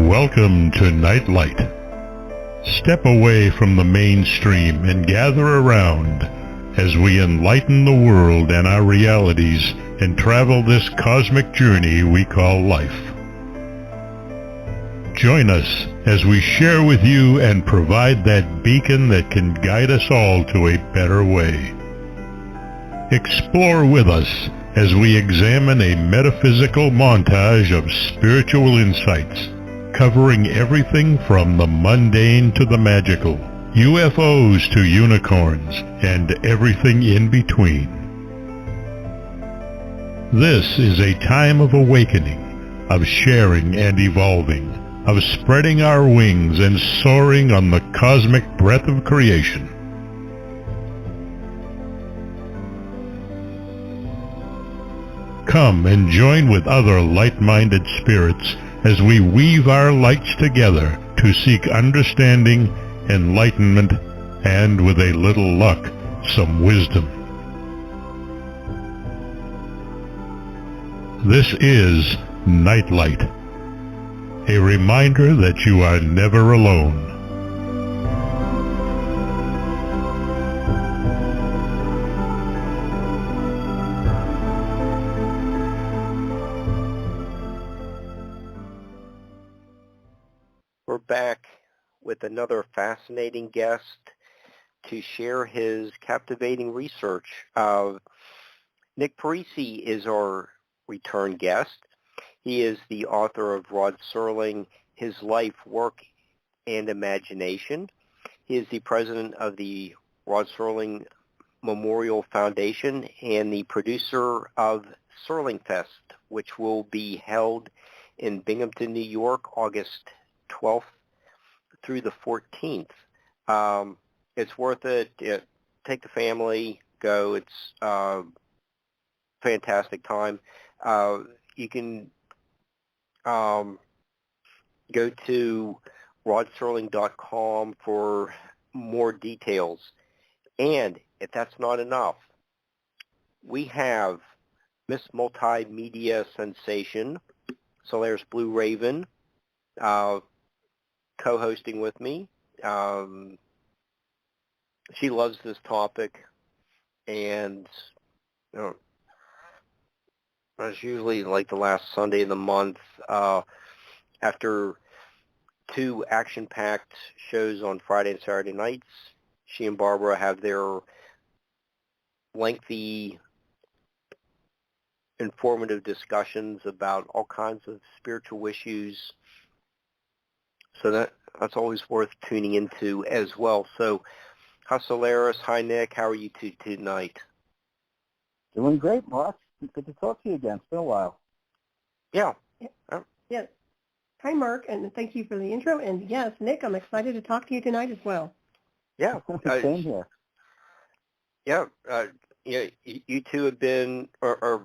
Welcome to Nightlight. Step away from the mainstream and gather around as we enlighten the world and our realities and travel this cosmic journey we call life. Join us as we share with you and provide that beacon that can guide us all to a better way. Explore with us as we examine a metaphysical montage of spiritual insights, covering everything from the mundane to the magical, UFOs to unicorns, and everything in between. This is a time of awakening, of sharing and evolving, of spreading our wings and soaring on the cosmic breath of creation. Come and join with other light-minded spirits as we weave our lights together to seek understanding, enlightenment, and, with a little luck, some wisdom. This is Nightlight, a reminder that you are never alone. We're back with another fascinating guest to share his captivating research. Nick Parisi is our return guest. He is the author of Rod Serling, His Life, Work, and Imagination. He is the president of the Rod Serling Memorial Foundation and the producer of Serling Fest, which will be held in Binghamton, New York, August 12th through the 14th. It's worth it. Take the family, go. It's a fantastic time. You can go to rodserling.com for more details. And if that's not enough, we have Miss Multimedia Sensation, Solaris BlueRaven, co-hosting with me. She loves this topic, and it's usually like the last Sunday of the month after two action-packed shows on Friday and Saturday nights. She and Barbara have their lengthy, informative discussions about all kinds of spiritual issues. So that's always worth tuning into as well. So, hi Solaris, hi Nick, how are you two tonight? Doing great, Mark. Good to talk to you again. It's been a while. Yeah. Yes. Hi, Mark, and thank you for the intro. And yes, Nick, I'm excited to talk to you tonight as well. Yeah. Same here. Yeah. You two have been, or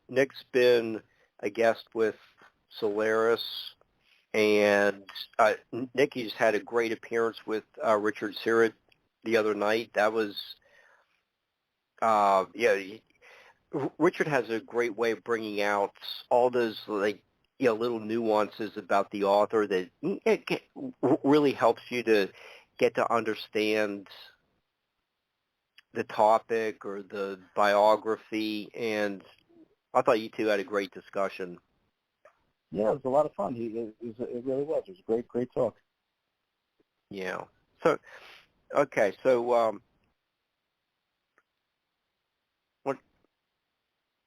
Nick's been a guest with Solaris, and Nick, you just had a great appearance with Richard Sirrett the other night. That was, Richard has a great way of bringing out all those little nuances about the author that it really helps you to get to understand the topic or the biography. And I thought you two had a great discussion. Yeah, it was a lot of fun. It really was. It was a great talk. Yeah. So, okay. So,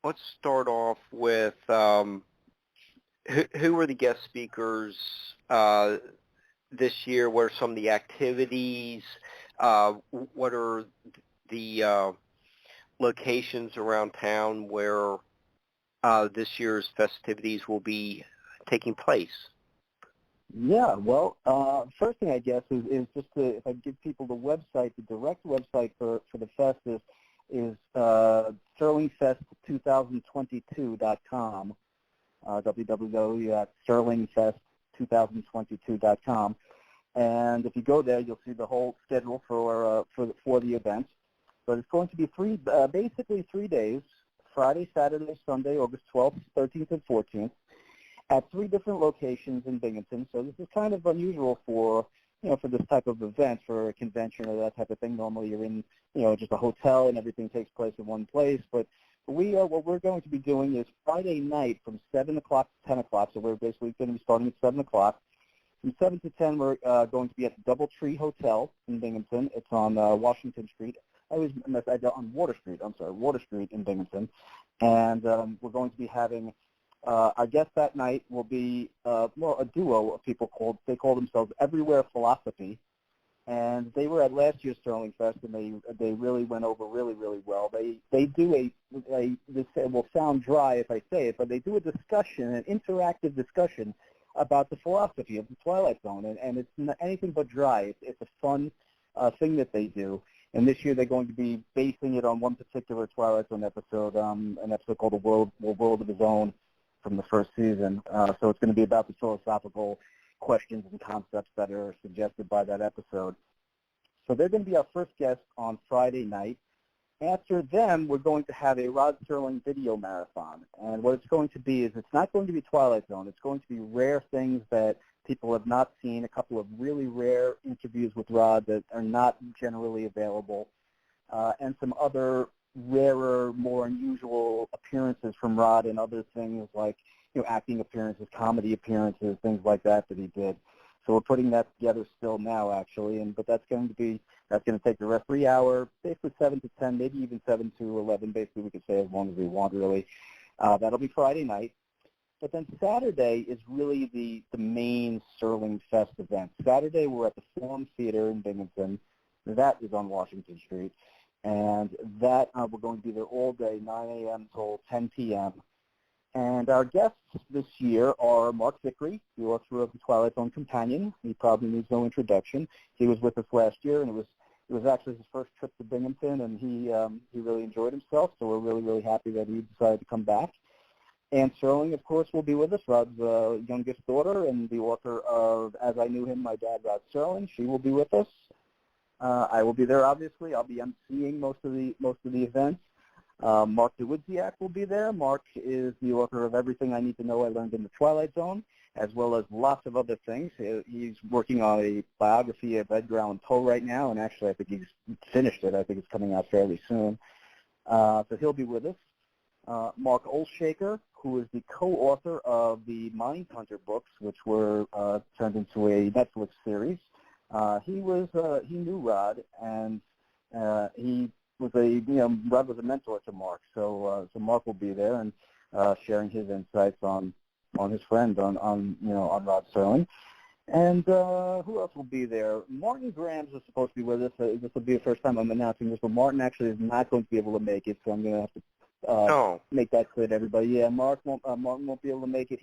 let's start off with who were the guest speakers this year? What are some of the activities? What are the locations around town where this year's festivities will be taking place? Yeah, well, first thing I guess is just to, if I give people the website, the direct website for the fest is sterlingfest2022.com, www.sterlingfest2022.com. And if you go there, you'll see the whole schedule for the event. But it's going to be basically 3 days, Friday, Saturday, Sunday, August 12th, 13th, and 14th. at 3 different locations in Binghamton. So this is kind of unusual for, for this type of event, for a convention or that type of thing. Normally you're in, just a hotel and everything takes place in one place. But what we're going to be doing is Friday night from 7 o'clock to 10 o'clock. So we're basically going to be starting at 7 o'clock. From 7 to 10, we're going to be at the Doubletree Hotel in Binghamton. It's on Washington Street. I always mess on Water Street. I'm sorry, Water Street in Binghamton. And we're going to be having our guest that night will be a duo of people they call themselves Everywhere Philosophy. And they were at last year's Serling Fest, and they really went over really, really well. They do this will sound dry if I say it, but they do a discussion, an interactive discussion about the philosophy of the Twilight Zone, and it's not anything but dry. It's a fun thing that they do. And this year they're going to be basing it on one particular Twilight Zone episode, an episode called The World of His Own from the first season. So it's going to be about the philosophical questions and concepts that are suggested by that episode. So they're going to be our first guest on Friday night. After them, we're going to have a Rod Serling video marathon. And what it's going to be is it's not going to be Twilight Zone. It's going to be rare things that people have not seen, a couple of really rare interviews with Rod that are not generally available, and some other rarer, more unusual appearances from Rod and other things like acting appearances, comedy appearances, things like that he did. So we're putting that together still now, actually, but that's going to take the rest 3 hour, basically 7 to 10, maybe even 7 to 11. Basically, we could say as long as we want, really. That'll be Friday night. But then Saturday is really the main Serling Fest event. Saturday, we're at the Forum Theater in Binghamton. That is on Washington Street. And that we're going to be there all day, 9 a.m. till 10 p.m. And our guests this year are Mark Vickery, the author of The Twilight Zone Companion. He probably needs no introduction. He was with us last year, and it was actually his first trip to Binghamton, and he really enjoyed himself. So we're really, really happy that he decided to come back. Ann Serling, of course, will be with us, Rod's youngest daughter and the author of As I Knew Him, My Dad, Rod Serling. She will be with us. I will be there, obviously. I'll be emceeing most of the events. Mark DeWoodziak will be there. Mark is the author of Everything I Need to Know I Learned in the Twilight Zone, as well as lots of other things. He's working on a biography of Edgar Allan Poe right now, and actually I think he's finished it. I think it's coming out fairly soon. So he'll be with us. Mark Olshaker, who is the co-author of the Mindhunter books, which were turned into a Netflix series. He knew Rod, and Rod was a mentor to Mark, so Mark will be there and sharing his insights on his friend on Rod Serling. And who else will be there? Martin Grams is supposed to be with us. This will be the first time I'm announcing this, but Martin actually is not going to be able to make it, so I'm going to have to make that clear to everybody. Yeah, Martin won't be able to make it.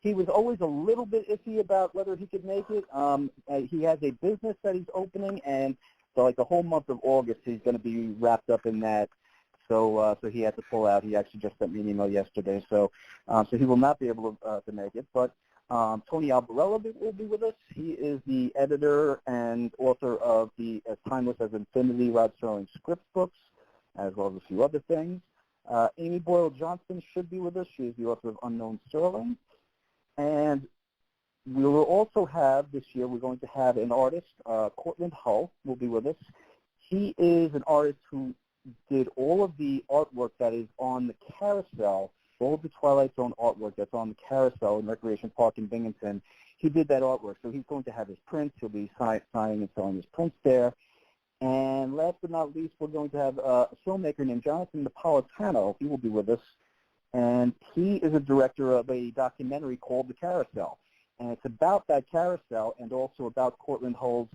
He was always a little bit iffy about whether he could make it. He has a business that he's opening, and so like the whole month of August, he's going to be wrapped up in that. So he had to pull out. He actually just sent me an email yesterday. So he will not be able to make it. But Tony Albarella will be with us. He is the editor and author of the As Timeless as Infinity Rod Serling script books, as well as a few other things. Amy Boyle Johnston should be with us. She is the author of Unknown Serling. And we will also have, this year, we're going to have an artist, Cortland Hull, will be with us. He is an artist who did all of the artwork that is on the carousel, all of the Twilight Zone artwork that's on the carousel in Recreation Park in Binghamton. He did that artwork, so he's going to have his prints. He'll be signing and selling his prints there. And last but not least, we're going to have a filmmaker named Jonathan Napolitano. He will be with us. And he is a director of a documentary called The Carousel. And it's about that carousel and also about Cortland Hull's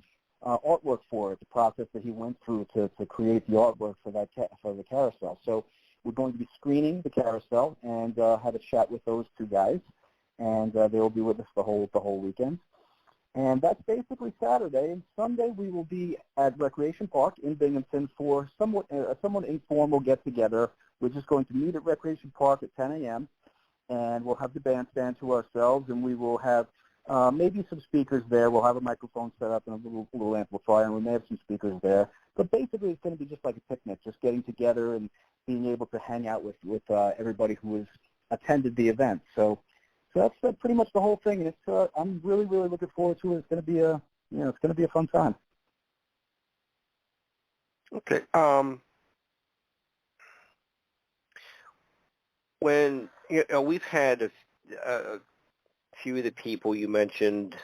artwork for it, the process that he went through to create the artwork for the carousel. So we're going to be screening The Carousel and have a chat with those two guys. And they will be with us the whole weekend. And that's basically Saturday. And Sunday we will be at Recreation Park in Binghamton for somewhat informal get-together. We're just going to meet at Recreation Park at 10 a.m. and we'll have the bandstand to ourselves, and we will have maybe some speakers there. We'll have a microphone set up and a little amplifier, and we may have some speakers there. But basically it's going to be just like a picnic, just getting together and being able to hang out with everybody who has attended the event. So So that's pretty much the whole thing. And it's I'm really, really looking forward to it. It's going to be it's going to be a fun time. Okay. When we've had a few of the people you mentioned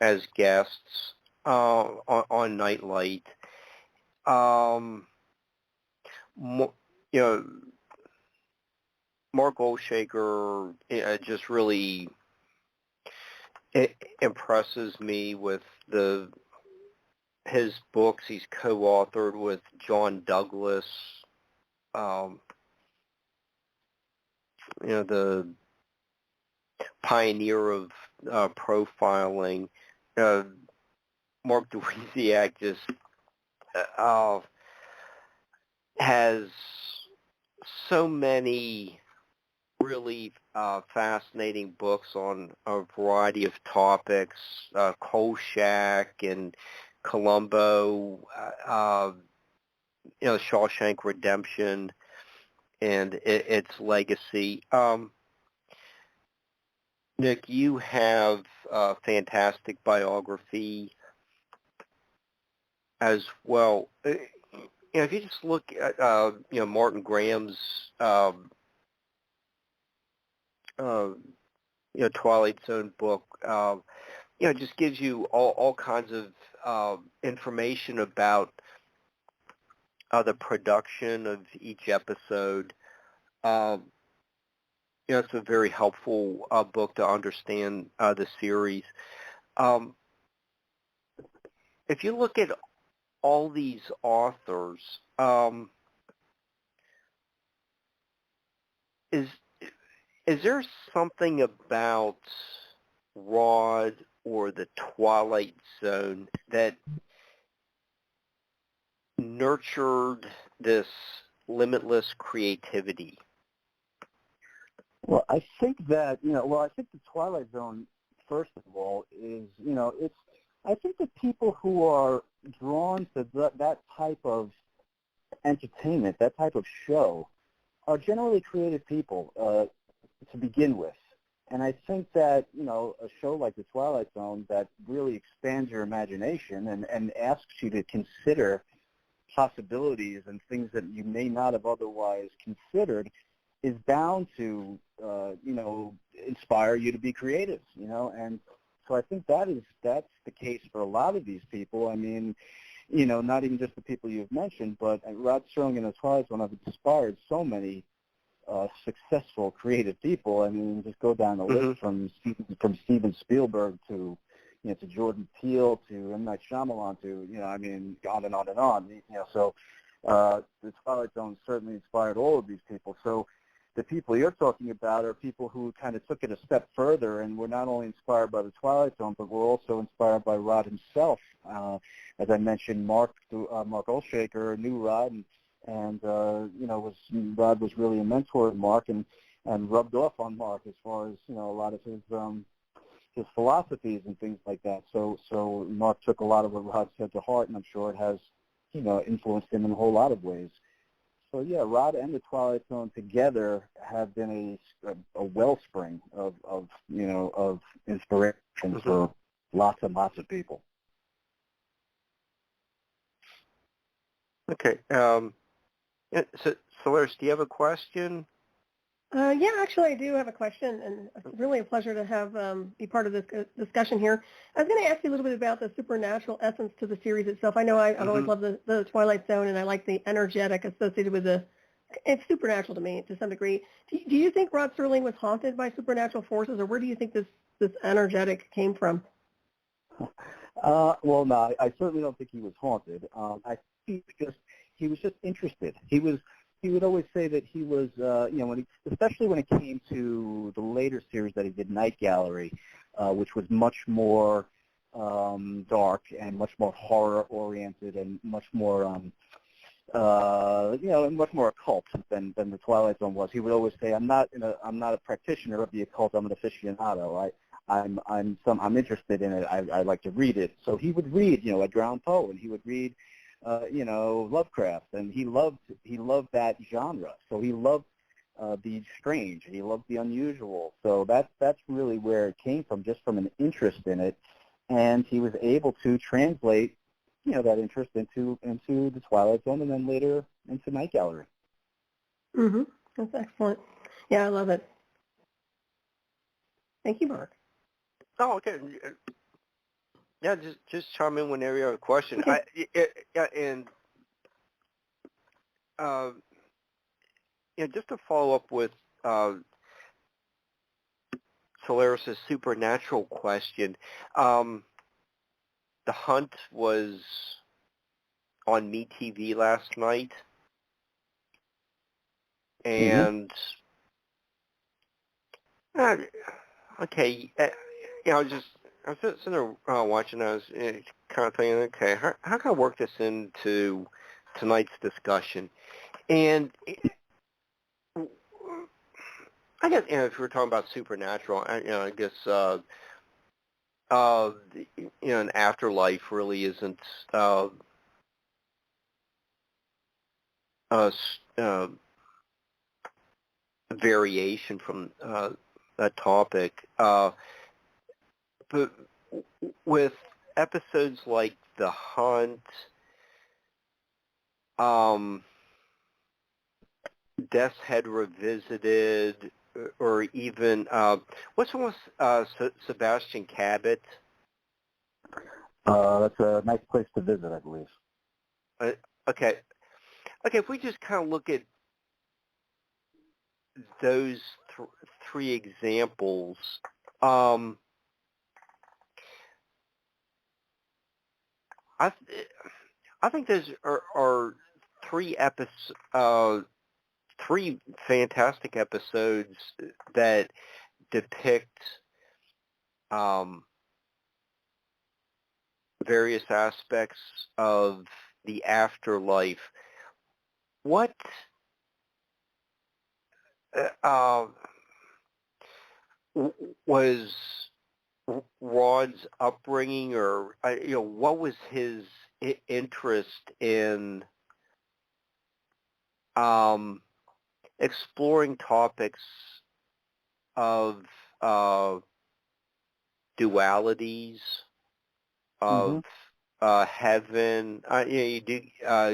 as guests on Nightlight, Mark Olshaker just really impresses me with his books he's co-authored with John Douglas. The pioneer of profiling. Mark Dworziak just has so many really fascinating books on a variety of topics, Kolchak and Columbo, Shawshank Redemption and its legacy. Nick, you have a fantastic biography as well. If you just look at Martin Graham's Twilight Zone book, it just gives you all kinds of information about the production of each episode. It's a very helpful book to understand the series. If you look at all these authors, is there something about Rod or the Twilight Zone that nurtured this limitless creativity? Well, I think that, I think the Twilight Zone, first of all, is, I think that people who are drawn to that type of entertainment, that type of show, are generally creative people to begin with. And I think that, a show like The Twilight Zone that really expands your imagination and asks you to consider possibilities and things that you may not have otherwise considered is bound to, inspire you to be creative, and so I think that's the case for a lot of these people. I mean, not even just the people you've mentioned, but Rod Serling and the Twilight Zone have inspired so many successful creative people. I mean, just go down the list from Steven Spielberg to Jordan Peele to M. Night Shyamalan to on and on and on. So the Twilight Zone certainly inspired all of these people. So the people you're talking about are people who kind of took it a step further and were not only inspired by the Twilight Zone, but were also inspired by Rod himself. As I mentioned, Mark Olshaker knew Rod, and Rod was really a mentor to Mark and rubbed off on Mark as far as a lot of his philosophies and things like that. So Mark took a lot of what Rod said to heart, and I'm sure it has influenced him in a whole lot of ways. So yeah, Rod and the Twilight Zone together have been a wellspring of inspiration for lots and lots of people. Okay. So Solaris, do you have a question? Yeah, actually, I do have a question, and it's really a pleasure to have be part of this discussion here. I was going to ask you a little bit about the supernatural essence to the series itself. I know I've always loved the Twilight Zone, and I like the energetic associated with it's supernatural to me to some degree. Do you think Rod Serling was haunted by supernatural forces, or where do you think this energetic came from? Well, no, I certainly don't think he was haunted. I think he was just interested. He would always say that he was, especially when it came to the later series that he did, Night Gallery, which was much more dark and much more horror-oriented and much more, much more occult than the Twilight Zone was. He would always say, "I'm not a practitioner of the occult. I'm an aficionado. I'm interested in it. I like to read it." So he would read, Edgar Allan Poe, and he would read. Lovecraft, and he loved that genre. So he loved the strange, and he loved the unusual. So that's really where it came from, just from an interest in it, and he was able to translate, that interest into the Twilight Zone, and then later into Night Gallery. Mm-hmm. That's excellent. Yeah, I love it. Thank you, Mark. Oh, okay. Yeah, just chime in whenever you have a question. Okay. Just to follow up with Solaris' supernatural question, The Hunt was on MeTV last night, and okay, I was sitting there watching. I was kind of thinking, okay, how can I work this into tonight's discussion? And I guess if we're talking about supernatural, I guess an afterlife really isn't a variation from that topic. But with episodes like The Hunt, Death's Head Revisited, or even what's one with Sebastian Cabot? That's a nice place to visit, I believe. Okay. If we just kind of look at those three examples, I think those are three fantastic episodes that depict various aspects of the afterlife. What was Rod's upbringing, or what was his interest in exploring topics of dualities, of heaven? You do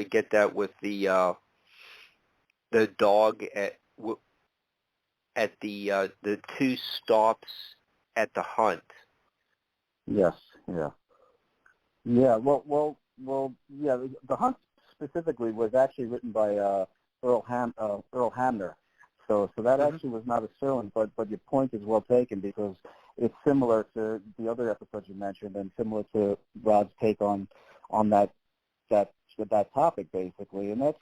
get that with the dog at the two stops at the hunt. Yes. Yeah. Yeah. Well. Yeah. The Hunt specifically was actually written by Earl Hamner. So that actually was not a Serling, but your point is well taken, because it's similar to the other episodes you mentioned, and similar to Rod's take on that topic basically, and that's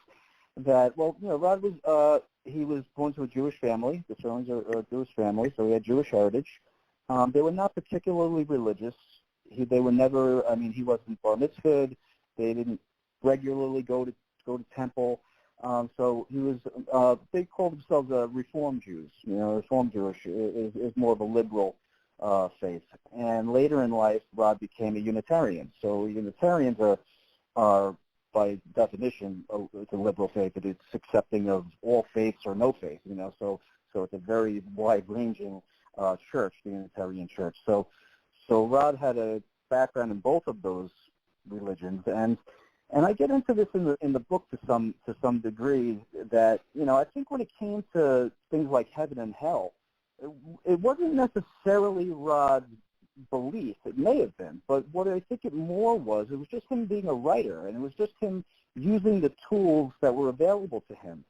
that. Well, Rod was he was born to a Jewish family. The Serlings are a Jewish family, so he had Jewish heritage. They were not particularly religious. They were never. I mean, he wasn't bar mitzvahed. They didn't regularly go to temple. So he was. They called themselves Reform Jews. Reform Jewish is more of a liberal faith. And later in life, Rod became a Unitarian. So Unitarians are by definition it's a liberal faith. It's accepting of all faiths or no faith. So it's a very wide-ranging church, the Unitarian Church. So Rod had a background in both of those religions, and I get into this in the book to some degree, that I think when it came to things like heaven and hell, it wasn't necessarily Rod's belief. It may have been, but what I think it was just him being a writer, and it was just him using the tools that were available to him.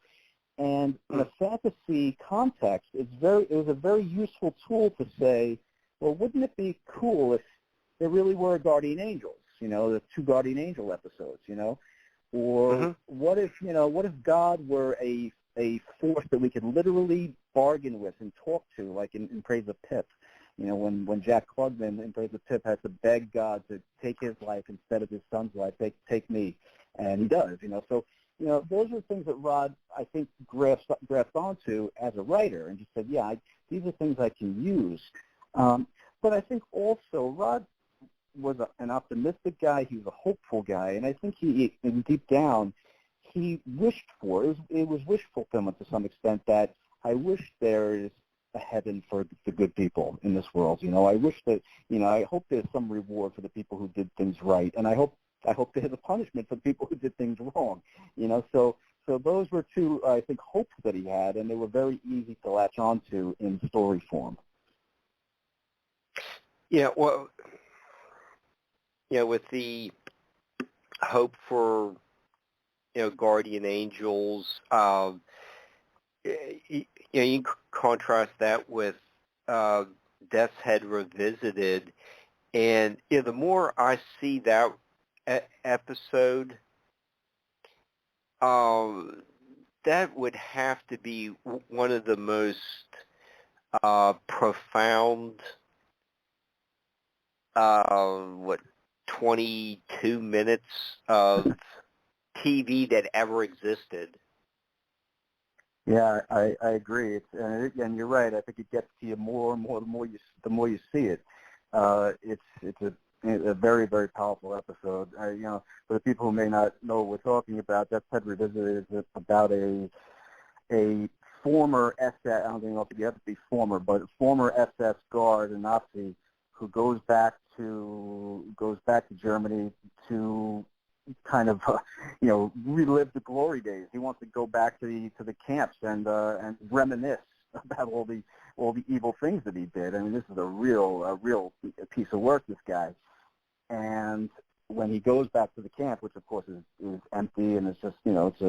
And in a fantasy context, it was a very useful tool to say, well, wouldn't it be cool if there really were guardian angels? The two guardian angel episodes. Or what if God were a force that we could literally bargain with and talk to, like in Praise of Pip. When Jack Klugman in Praise of Pip has to beg God to take his life instead of his son's life, take me, and he does. So those are things that Rod, I think, grasped onto as a writer, and just said, these are things I can use. But I think also Rod was an optimistic guy. He was a hopeful guy, and I think deep down, he wished for it was wish fulfillment to some extent, that I wish there is a heaven for the good people in this world. I wish that, I hope there's some reward for the people who did things right, and I hope there's a punishment for the people who did things wrong. So those were two, I think, hopes that he had, and they were very easy to latch onto in story form. Yeah, well, with the hope for, guardian angels, you contrast that with Death's Head Revisited, and the more I see that episode, that would have to be one of the most profound, 22 minutes of TV that ever existed. Yeah, I agree. And you're right. I think it gets to you more and more the more you see it. It's a very, very powerful episode. For the people who may not know what we're talking about, Death's Head Revisited is about a former SS. I don't know if you have to be former, but former SS guard, a Nazi, who goes back to Germany to kind of relive the glory days. He wants to go back to the camps and reminisce about all the evil things that he did. I mean, this is a real piece of work, this guy. And when he goes back to the camp, which of course is empty and it's just it's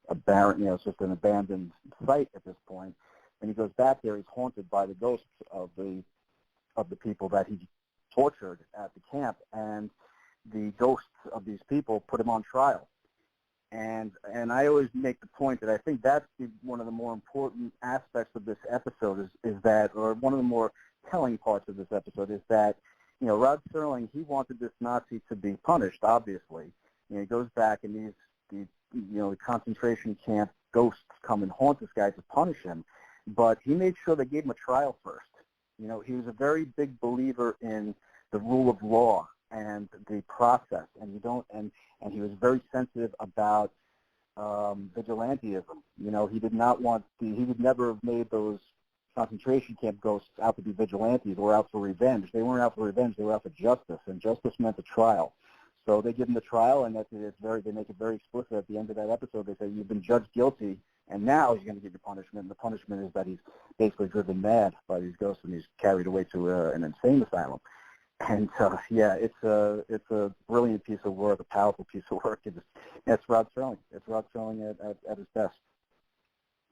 a barren, it's just an abandoned site at this point, and he goes back there, he's haunted by the ghosts of the people that he tortured at the camp, and the ghosts of these people put him on trial. And I always make the point that I think that's one of the more important aspects of this episode is that, or one of the more telling parts of this episode is that, Rod Serling, he wanted this Nazi to be punished, obviously. He goes back and the concentration camp ghosts come and haunt this guy to punish him, but he made sure they gave him a trial first. He was a very big believer in the rule of law and the process, and he was very sensitive about vigilantism. He did not want he would never have made those concentration camp ghosts out to be vigilantes or out for revenge. They weren't out for revenge; they were out for justice, and justice meant a trial. So they give him the trial, and they make it very explicit at the end of that episode. They say, "You've been judged guilty, and now he's going to give you punishment." And the punishment is that he's basically driven mad by these ghosts, and he's carried away to an insane asylum. And it's a brilliant piece of work, a powerful piece of work. It's Rod Serling. It's Rod Serling at his best.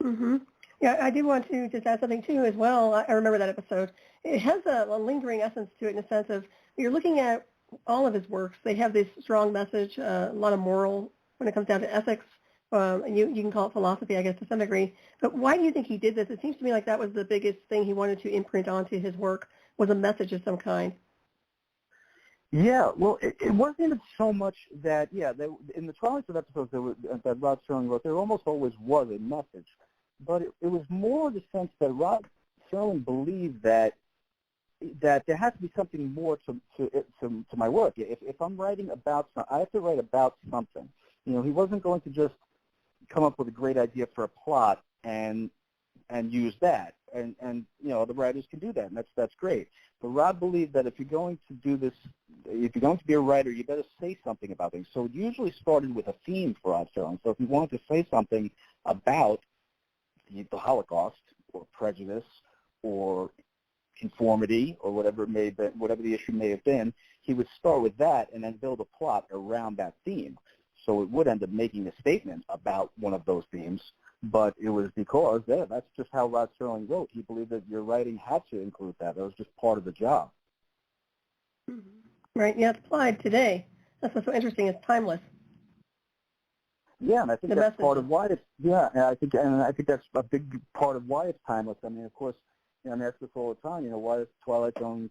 Mm-hmm. Yeah, I do want to just add something too as well. I remember that episode. It has a lingering essence to it in the sense of you're looking at all of his works. They have this strong message, a lot of moral when it comes down to ethics. You can call it philosophy, I guess, to some degree. But why do you think he did this? It seems to me like that was the biggest thing he wanted to imprint onto his work, was a message of some kind. Yeah, well, it wasn't even so much that, in the Twilight of episodes that Rod Serling wrote, there almost always was a message. But it was more the sense that Rod Serling believed that there has to be something more to my work. If I'm writing about something, I have to write about something. He wasn't going to just come up with a great idea for a plot and use that. And the writers can do that, and that's great. But Rod believed that if you're going to do this, if you're going to be a writer, you better say something about things. So it usually started with a theme for Rod Serling. So if you wanted to say something about the Holocaust or prejudice or conformity or whatever the issue may have been, he would start with that and then build a plot around that theme. So it would end up making a statement about one of those themes, but it was because that's just how Rod Serling wrote. He believed that your writing had to include that. That was just part of the job. Right. Yeah, it's applied today. That's what's so interesting. It's timeless. Yeah, and I think that's part of why it's. Yeah, and I think that's a big part of why it's timeless. I mean, of course, I ask this all the time. Why has Twilight Zone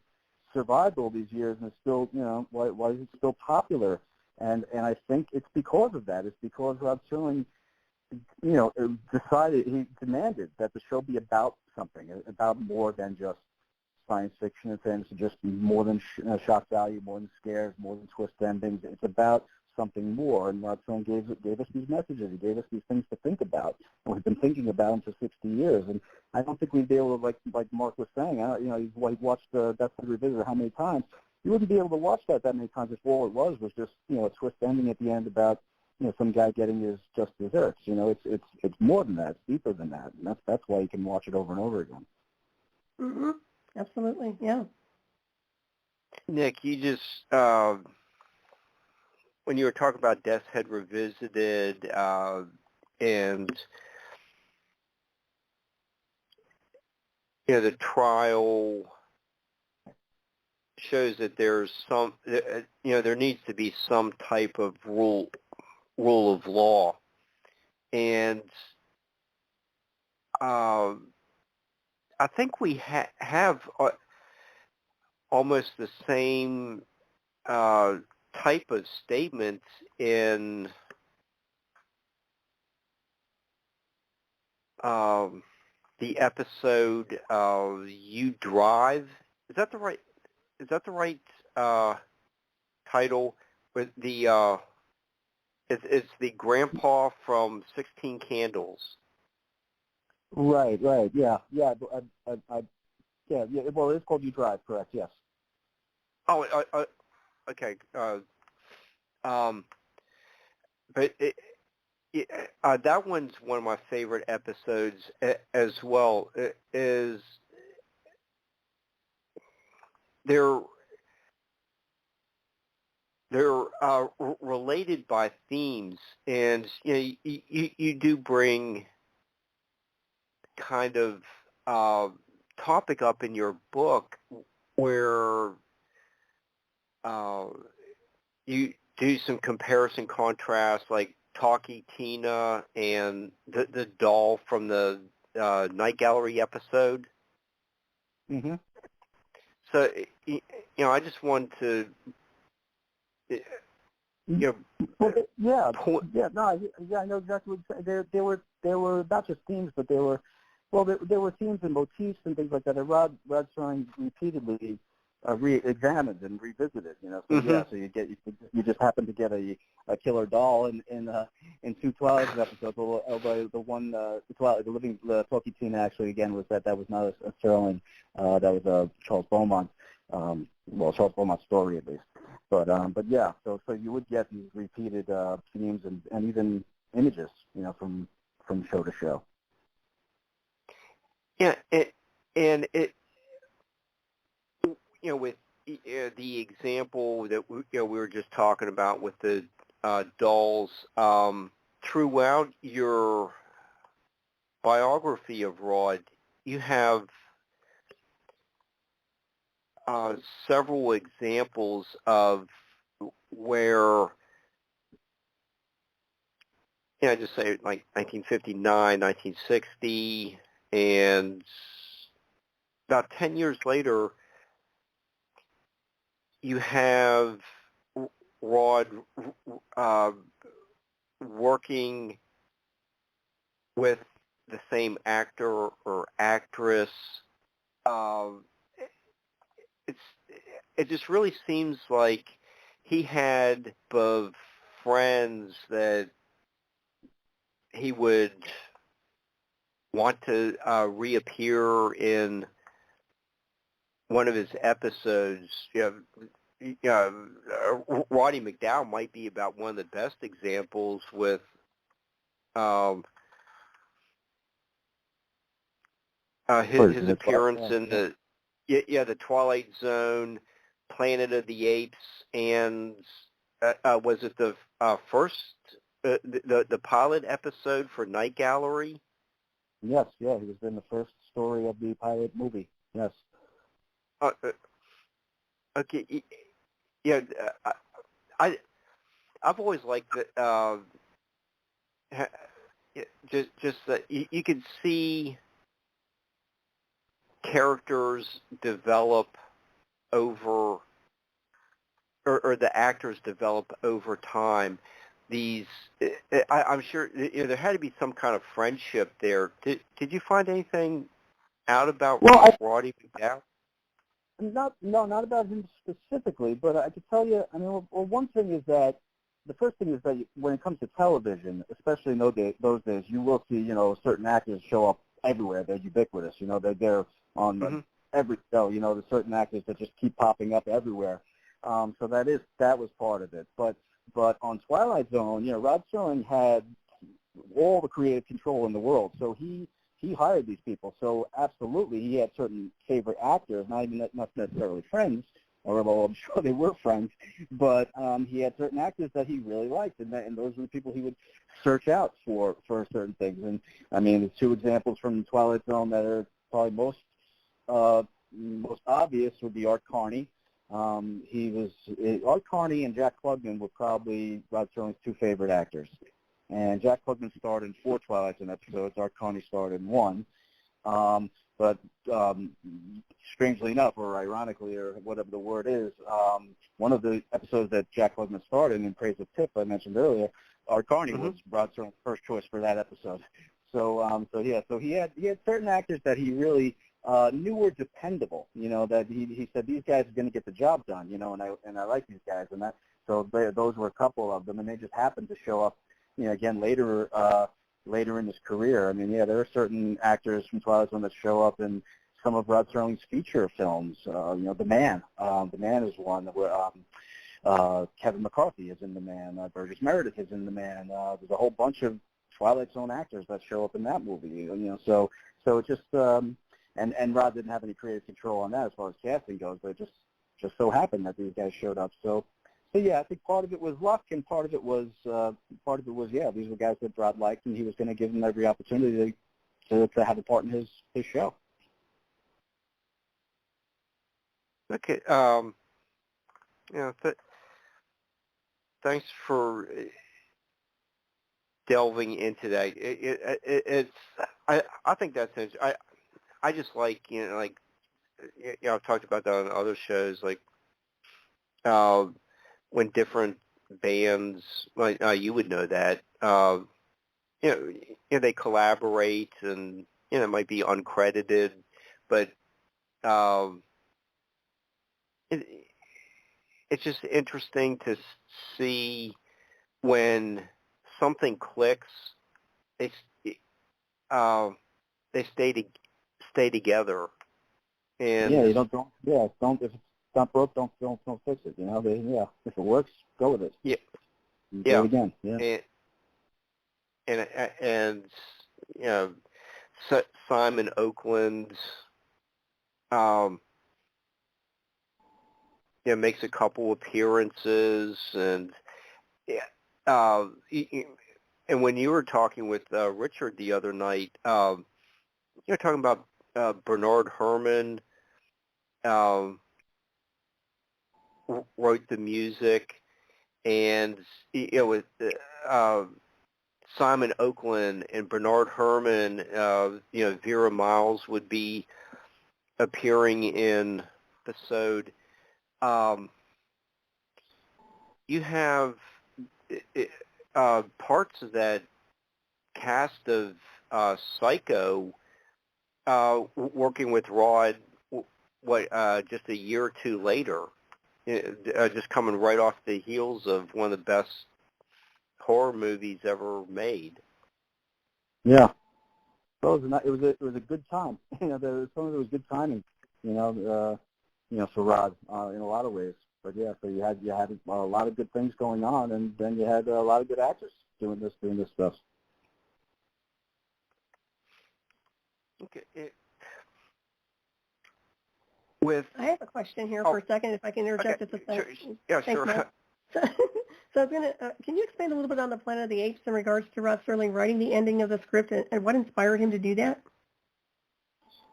survived all these years and it's still, why is it still popular? And I think it's because of that. It's because Rod Serling, he demanded that the show be about something, about more than just science fiction and things, just more than shock value, more than scares, more than twist endings. It's about something more. And Rod Serling gave us these messages. He gave us these things to think about, and we've been thinking about them for 60 years. And I don't think we'd be able to, like Mark was saying, you've watched That's the Revisited how many times? You wouldn't be able to watch that many times if all it was just, a twist ending at the end about, some guy getting his just desserts. It's more than that. It's deeper than that. And that's why you can watch it over and over again. Mm-hmm. Absolutely, yeah. Nick, you just, when you were talking about Death's Head Revisited, and, the trial shows that there's some, there needs to be some type of rule of law. And I think we have almost the same type of statements in the episode "You Drive." Is that the right title? With the it's the grandpa from 16 Candles. Right, yeah. Well, it's called You Drive, correct? Yes. Oh, okay. But that one's one of my favorite episodes as well. Is they're related by themes, and you do bring kind of topic up in your book where you do some comparison contrast, like Talkie Tina and the doll from the Night Gallery episode. Mm-hmm. So, I just wanted to, Well, I know exactly what you're saying. They were not just themes, but there were themes and motifs and things like that that Rod Serling repeatedly re-examined and revisited. So mm-hmm. So you just happen to get a killer doll in two Twilight episodes. Although the one the Talkie Tina actually again was that was not a Serling, that was a Charles Beaumont. Charles Beaumont's story at least. But yeah, so you would get these repeated themes and even images, from show to show. Yeah, with the example that we were just talking about with the dolls, throughout your biography of Rod, you have several examples of where, just say like 1959, 1960, and about 10 years later, you have Rod working with the same actor or actress. It just really seems like he had both friends that he would want to reappear in one of his episodes. Roddy McDowall might be about one of the best examples with his appearance in the Twilight Zone, Planet of the Apes, and was it the first the pilot episode for Night Gallery? Yes, he was in the first story of the pilot movie. Yes. Okay. I've always liked that. Just that you can see characters develop over, or the actors develop over time. I'm sure there had to be some kind of friendship there. Did you find anything out about Roddy McDowall? Not about him specifically, but I could tell you. I mean, one thing is that the first thing is that when it comes to television, especially in those days, you will see, certain actors show up everywhere. They're ubiquitous. They're there on every show. There's certain actors that just keep popping up everywhere. So that was part of it. But on Twilight Zone, Rod Serling had all the creative control in the world. So he hired these people. So absolutely, he had certain favorite actors, not necessarily friends, although I'm sure they were friends, but he had certain actors that he really liked, and those were the people he would search out for certain things. And I mean, the two examples from Twilight Zone that are probably most obvious would be Art Carney. Art Carney and Jack Klugman were probably Rod Serling's two favorite actors. And Jack Klugman starred in 4 Twilight Zone episodes. Art Carney starred in 1. But strangely enough, or ironically, or whatever the word is, one of the episodes that Jack Klugman starred in Praise of Tip, I mentioned earlier, Art Carney was Rod Serling's first choice for that episode. So he had certain actors that he really knew were dependable. That he said, these guys are going to get the job done. And I like these guys, and that. So those were a couple of them, and they just happened to show up. Again, later in his career. I mean, there are certain actors from Twilight Zone that show up in some of Rod Serling's feature films. The Man. The Man is one where Kevin McCarthy is in The Man. Burgess Meredith is in The Man. There's a whole bunch of Twilight Zone actors that show up in that movie. So it just and Rod didn't have any creative control on that as far as casting goes, but it just so happened that these guys showed up. So yeah, I think part of it was luck, and part of it was these were guys that Rod liked, and he was going to give them every opportunity to have a part in his show. Okay. Thanks for delving into that. I think that's interesting. I just like I've talked about that on other shows, like when different bands, you would know that, they collaborate, and it might be uncredited, but it's just interesting to see when something clicks. They stay together. And if it's not broke, don't fix it. If it works, go with it. Yeah. Do it again. Yeah. And Simon Oakland, makes a couple appearances, and and when you were talking with Richard the other night, you're talking about Bernard Herrmann. Wrote the music, and with Simon Oakland and Bernard Herrmann, Vera Miles would be appearing in the episode. You have parts of that cast of Psycho working with Rod. Just a year or two later. Just coming right off the heels of one of the best horror movies ever made. Yeah, so it was a good time. There was good timing. For Rod in a lot of ways. But yeah, so you had a lot of good things going on, and then you had a lot of good actors doing this stuff. Okay. I have a question here for a second, if I can interject just a second. Sure. Yeah, Thanks, sure. Matt. So I was going to, can you expand a little bit on the Planet of the Apes in regards to Rod Serling writing the ending of the script, and what inspired him to do that?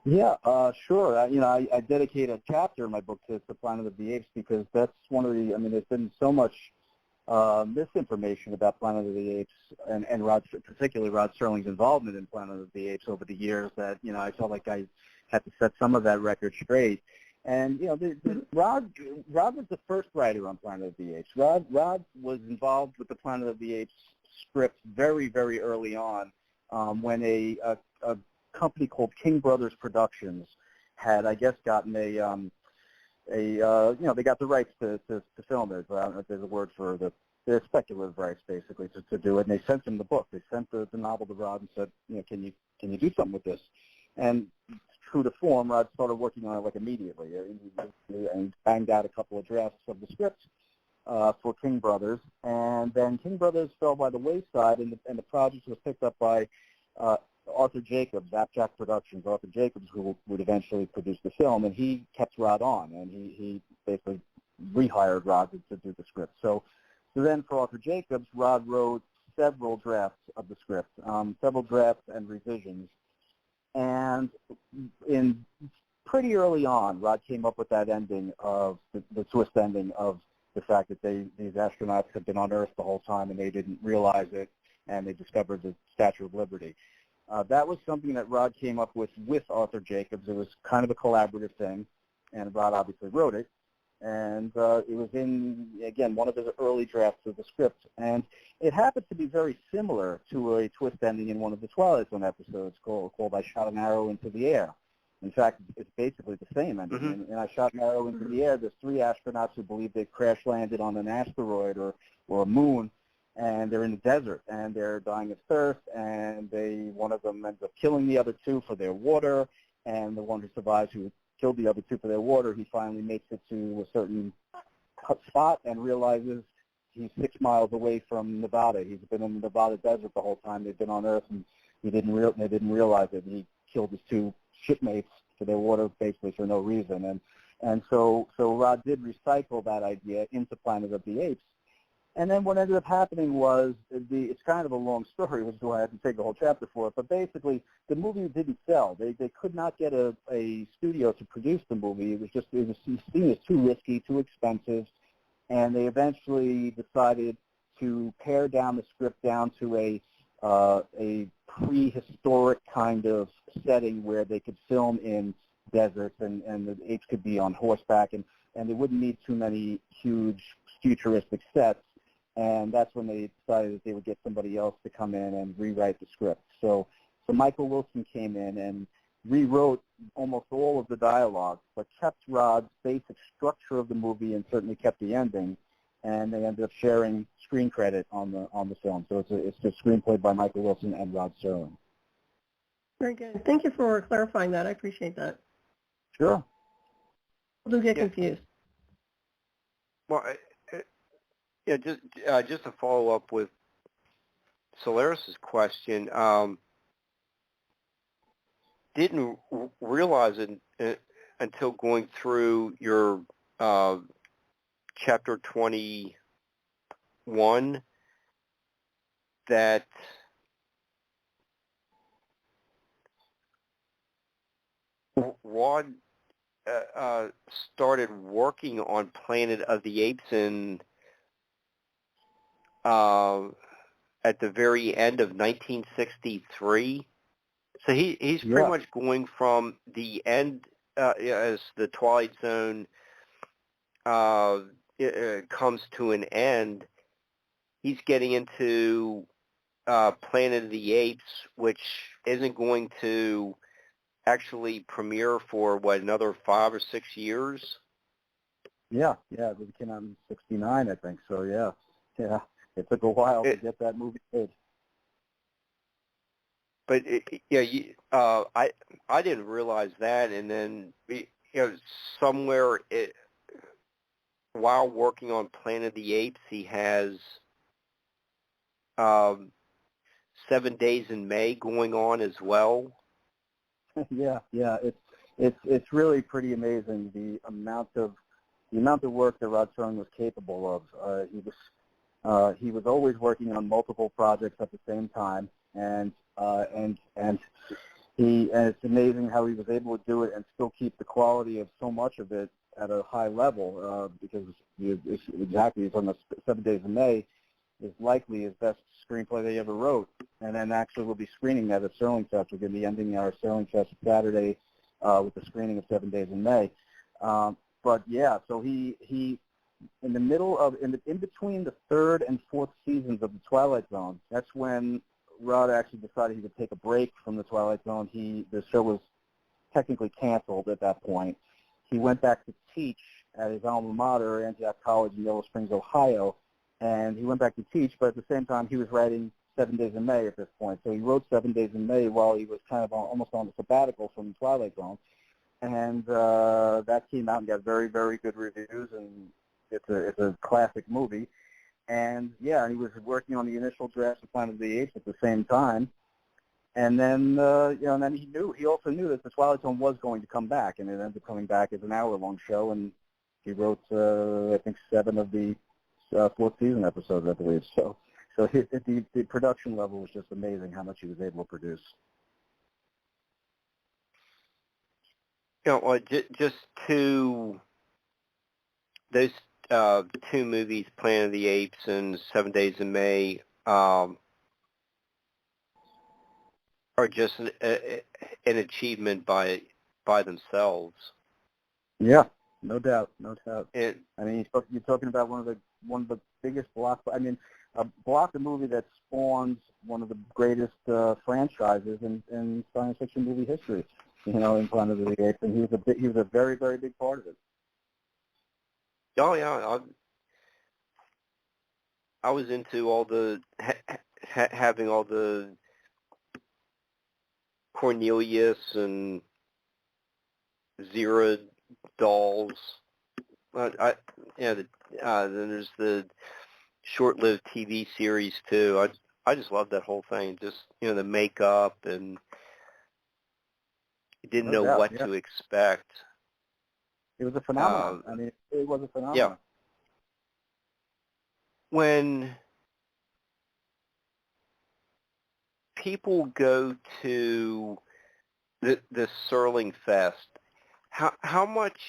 Yeah, sure. I dedicate a chapter in my book to Planet of the Apes, because that's one of the, there's been so much misinformation about Planet of the Apes, and particularly Rod Serling's involvement in Planet of the Apes over the years, that, I felt like I had to set some of that record straight. And, Rod was the first writer on Planet of the Apes. Rod was involved with the Planet of the Apes script very, very early on, when a company called King Brothers Productions had, I guess, gotten they got the rights to film it. I don't know if there's a word for they're speculative rights basically to do it. And they sent him the book. They sent the novel to Rod and said, can you do something with this? And true to form, Rod started working on it like immediately and banged out a couple of drafts of the script for King Brothers. And then King Brothers fell by the wayside, and the project was picked up by Arthur Jacobs, Apjack Productions. Arthur Jacobs, who would eventually produce the film, and he kept Rod on, and he basically rehired Rod to do the script. So then for Arthur Jacobs, Rod wrote several drafts of the script, several drafts and revisions. And in pretty early on, Rod came up with that ending of the twist ending of the fact that these astronauts had been on Earth the whole time and they didn't realize it, and they discovered the Statue of Liberty. That was something that Rod came up with Arthur Jacobs. It was kind of a collaborative thing, and Rod obviously wrote it. And it was in, again, one of his early drafts of the script. And it happens to be very similar to a twist ending in one of the Twilight Zone episodes called I Shot an Arrow into the Air. In fact, it's basically the same ending. Mm-hmm. And I Shot an Arrow into the Air, there's three astronauts who believe they crash landed on an asteroid or a moon, and they're in the desert, and they're dying of thirst, and one of them ends up killing the other two for their water, and the one who survives, who killed the other two for their water, he finally makes it to a certain spot and realizes he's 6 miles away from Nevada. He's been in the Nevada desert the whole time they've been on Earth, and they didn't realize it. He killed his two shipmates for their water basically for no reason. And so Rod did recycle that idea into Planet of the Apes. And then what ended up happening was, it's kind of a long story, which is why I had to take the whole chapter for it, but basically the movie didn't sell. They could not get a studio to produce the movie. It was seen as too risky, too expensive, and they eventually decided to pare down the script down to a prehistoric kind of setting where they could film in deserts and the apes could be on horseback, and they wouldn't need too many huge futuristic sets. And that's when they decided that they would get somebody else to come in and rewrite the script. So Michael Wilson came in and rewrote almost all of the dialogue, but kept Rod's basic structure of the movie and certainly kept the ending. And they ended up sharing screen credit on the film. So it's a screenplay by Michael Wilson and Rod Serling. Very good. Thank you for clarifying that. I appreciate that. Sure. People do get confused. Well, just to follow up with Solaris's question, didn't realize it until going through your chapter 21 that Rod started working on Planet of the Apes at the very end of 1963. So he's pretty much going from the end as the Twilight Zone comes to an end. He's getting into Planet of the Apes, which isn't going to actually premiere for, another 5 or 6 years? Yeah, it came out in 1969, I think, so yeah. It took a while to get that movie made. But I didn't realize that, and then somewhere while working on Planet of the Apes, he has 7 Days in May going on as well. Yeah, it's really pretty amazing the amount of work that Rod Serling was capable of. He was always working on multiple projects at the same time, and it's amazing how he was able to do it and still keep the quality of so much of it at a high level, because it's on the 7 Days in May is likely his best screenplay they ever wrote. And then actually we'll be screening that at Serling Fest. We're going to be ending our Serling Fest Saturday with the screening of 7 Days in May. But yeah, so he in the middle of, in between the third and fourth seasons of the Twilight Zone, that's when Rod actually decided he would take a break from the Twilight Zone. The show was technically canceled at that point. He went back to teach at his alma mater, Antioch College in Yellow Springs, Ohio, and he went back to teach, but at the same time he was writing 7 Days in May at this point. So he wrote 7 Days in May while he was kind of almost on a sabbatical from Twilight Zone, and that came out and got very, very good reviews, and it's a classic movie. And yeah, he was working on the initial draft of Planet of the Apes at the same time. And then, and then he also knew that the Twilight Zone was going to come back, and it ended up coming back as an hour-long show. And he wrote, I think, 7 of the fourth season episodes, I believe. So the production level was just amazing how much he was able to produce. Well, just those 2 movies, Planet of the Apes and 7 Days in May, are just an achievement by themselves. Yeah, no doubt. And, I mean, you're talking about one of the biggest block. I mean, a movie that spawns one of the greatest franchises in science fiction movie history. In Planet of the Apes, and he was a very, very big part of it. oh yeah, I was into all the having all the Cornelius and Zira dolls. Then there's the short-lived TV series too. I just love that whole thing. Just the makeup, and you didn't know what to expect. It was a phenomenon. I mean, it was a phenomenon. Yeah. When people go to the Serling Fest, how much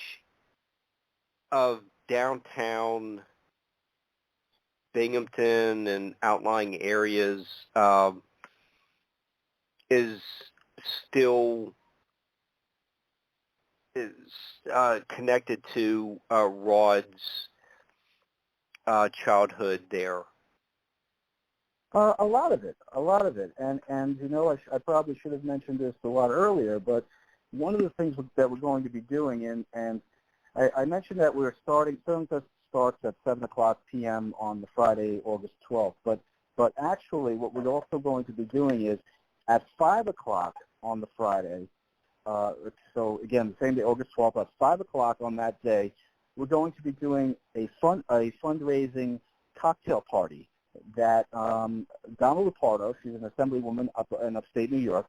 of downtown Binghamton and outlying areas is still connected to Rod's childhood there? A lot of it, and I probably should have mentioned this a lot earlier, but one of the things that we're going to be doing, and I mentioned that we're Serling Fest starts at 7:00 p.m. on the Friday, August 12th, but actually what we're also going to be doing is at 5:00 on the Friday. So again, the same day, August 12th, at 5:00 on that day, we're going to be doing a fundraising cocktail party that Donna Lupardo, she's an assemblywoman up in upstate New York,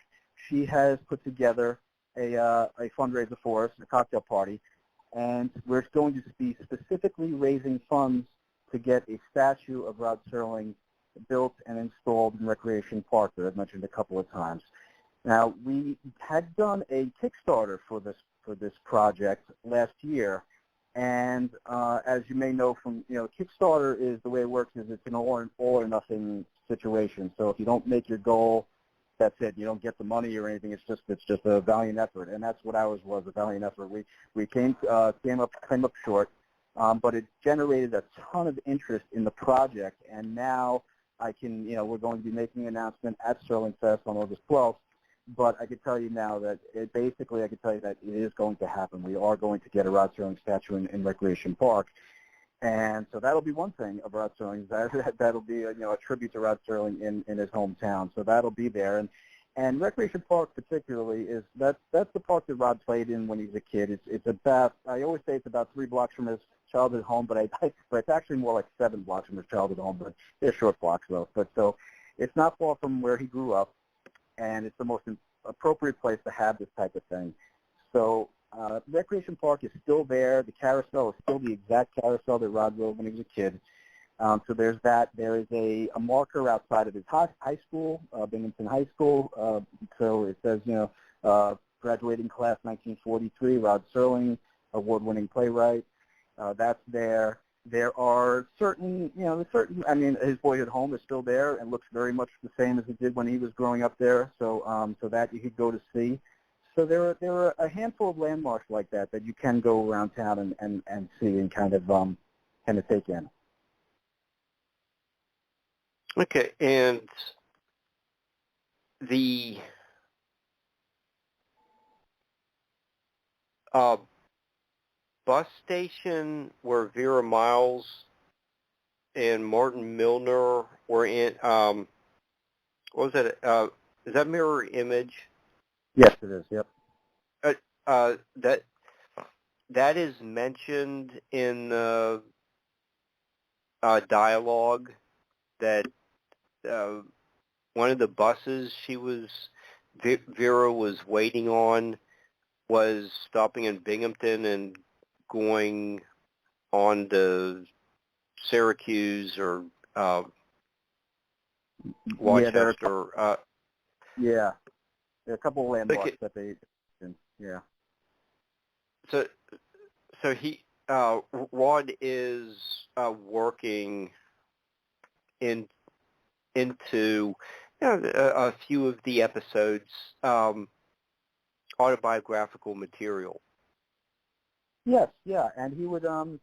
she has put together a fundraiser for us, a cocktail party, and we're going to be specifically raising funds to get a statue of Rod Serling built and installed in Recreation Park that I've mentioned a couple of times. Now, we had done a Kickstarter for this project last year, and as you may know from, Kickstarter is the way it works is it's an all or nothing situation. So if you don't make your goal, that's it. You don't get the money or anything. It's just a valiant effort, and that's what ours was, a valiant effort. We came up short, but it generated a ton of interest in the project, and now we're going to be making an announcement at Serling Fest on August 12th. But I can tell you now that it is going to happen. We are going to get a Rod Serling statue in Recreation Park. And so that'll be one thing of Rod Serling. That'll be a tribute to Rod Serling in his hometown. So that'll be there. And Recreation Park particularly that's the park that Rod played in when he was a kid. It's about, I always say it's about 3 blocks from his childhood home, but it's actually more like 7 blocks from his childhood home. But they're short blocks though. But so it's not far from where he grew up. And it's the most appropriate place to have this type of thing. So Recreation Park is still there. The carousel is still the exact carousel that Rod rode when he was a kid. So there's that. There is a marker outside of his high school, Binghamton High School. So it says, graduating class 1943, Rod Serling, award-winning playwright. That's there. There are certain, his boyhood home is still there and looks very much the same as it did when he was growing up there. So, so that you could go to see. So there are a handful of landmarks like that you can go around town and see and kind of take in. Okay, and the bus station where Vera Miles and Martin Milner were in. What was that? Is that Mirror Image? Yes, it is. Yep. That is mentioned in the dialogue that one of the buses Vera was waiting on was stopping in Binghamton and going on to Syracuse or Rochester. There are a couple of landmarks that they. Yeah. So he Rod is working into a few of the episodes autobiographical material. Yes, yeah, and he would so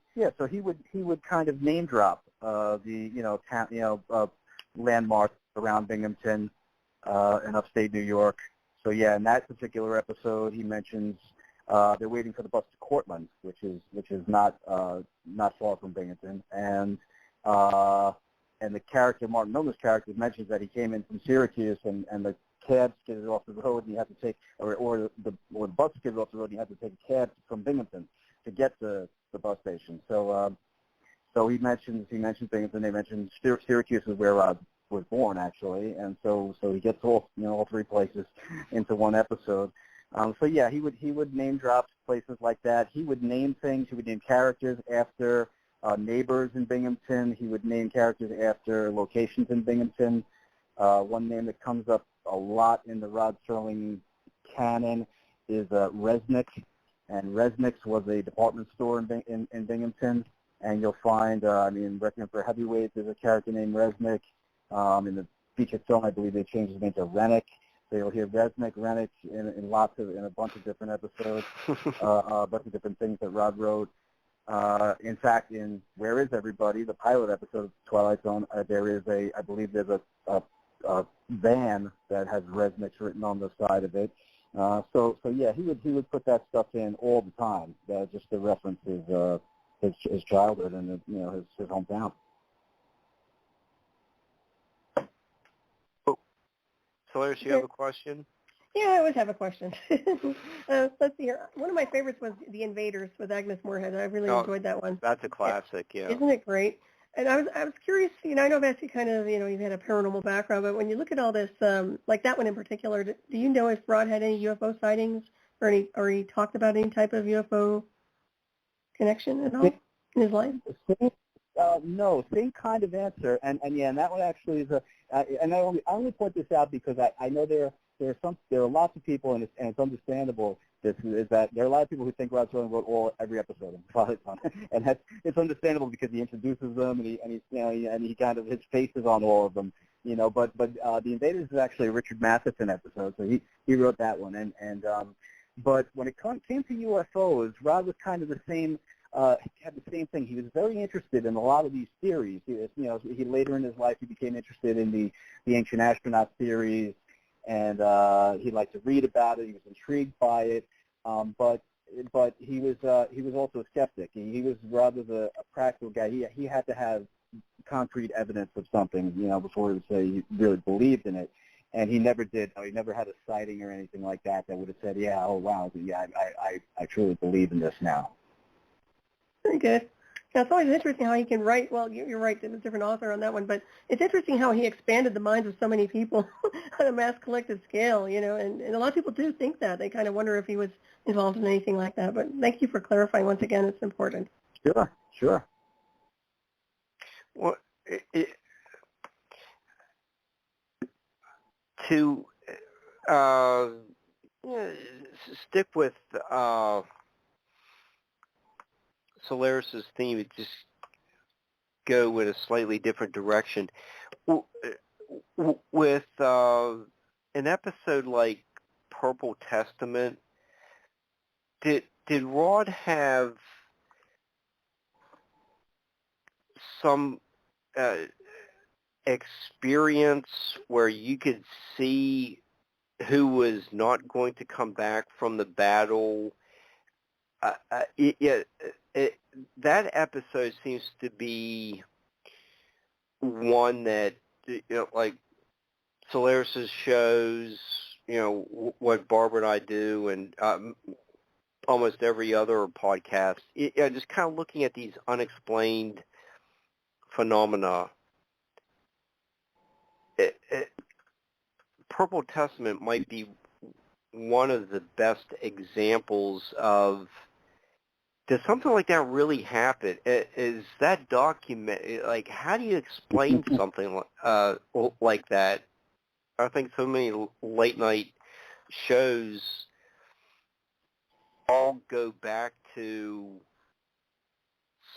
he would kind of name drop the landmarks around Binghamton in upstate New York. So yeah, in that particular episode, he mentions they're waiting for the bus to Cortland, which is not far from Binghamton, and the character Martin Milner's character mentions that he came in from Syracuse and the cab skidded off the road and you had to take or the bus skidded off the road and you had to take a cab from Binghamton to get to the bus station. So he mentions Binghamton. They mentioned Syracuse is where Rod was born actually, and so he gets all three places into one episode. So yeah, he would name drop places like that. He would name things. He would name characters after neighbors in Binghamton. He would name characters after locations in Binghamton. One name that comes up a lot in the Rod Serling canon is Resnick, and Resnick's was a department store in Binghamton. And you'll find, Requiem for Heavyweight, there's a character named Resnick. In the feature film, I believe they changed his name to Rennick. So you'll hear Resnick, Rennick in a bunch of different episodes, a bunch of different things that Rod wrote. In fact, in Where Is Everybody, the pilot episode of Twilight Zone, I believe there's a van that has Resnick written on the side of it. So yeah, he would put that stuff in all the time, just to reference his childhood and his hometown. Solaris, you have a question? Yeah, I always have a question. Let's see here. One of my favorites was The Invaders with Agnes Moorehead. I really enjoyed that one. That's a classic, yeah. Isn't it great? And I was curious, I know Bessie you've had a paranormal background, but when you look at all this, like that one in particular, do you know if Rod had any UFO sightings or he talked about any type of UFO connection at all in his life? No, same kind of answer, and that one actually is and I only point this out because I know there are lots of people, and it's understandable. This is that there are a lot of people who think Rod Serling wrote every episode of Twilight Zone, and it's understandable because he introduces them and he kind of his face is on all of them, But The Invaders is actually a Richard Matheson episode, so he wrote that one, but when it came to UFOs, Rod was kind of the same. Had the same thing. He was very interested in a lot of these theories. He later in his life he became interested in the ancient astronaut theories, and he liked to read about it. He was intrigued by it, but he was also a skeptic. He was rather a practical guy. He had to have concrete evidence of something, before he would say he really believed in it. And he never did. He never had a sighting or anything like that would have said, yeah, oh wow, yeah, I truly believe in this now. Very good. Yeah, it's always interesting how he can write. Well, you're right, there's a different author on that one, but it's interesting how he expanded the minds of so many people on a mass collective scale, and a lot of people do think that. They kind of wonder if he was involved in anything like that. But thank you for clarifying once again. It's important. Sure. Well, to stick with Solaris's theme, just go in a slightly different direction. With an episode like Purple Testament, did Rod have some experience where you could see who was not going to come back from the battle? That episode seems to be one that, like Solaris's shows, what Barbara and I do, and almost every other podcast, just kind of looking at these unexplained phenomena. Purple Testament might be one of the best examples of, does something like that really happen? Is that document, like, how do you explain something like that? I think so many late night shows all go back to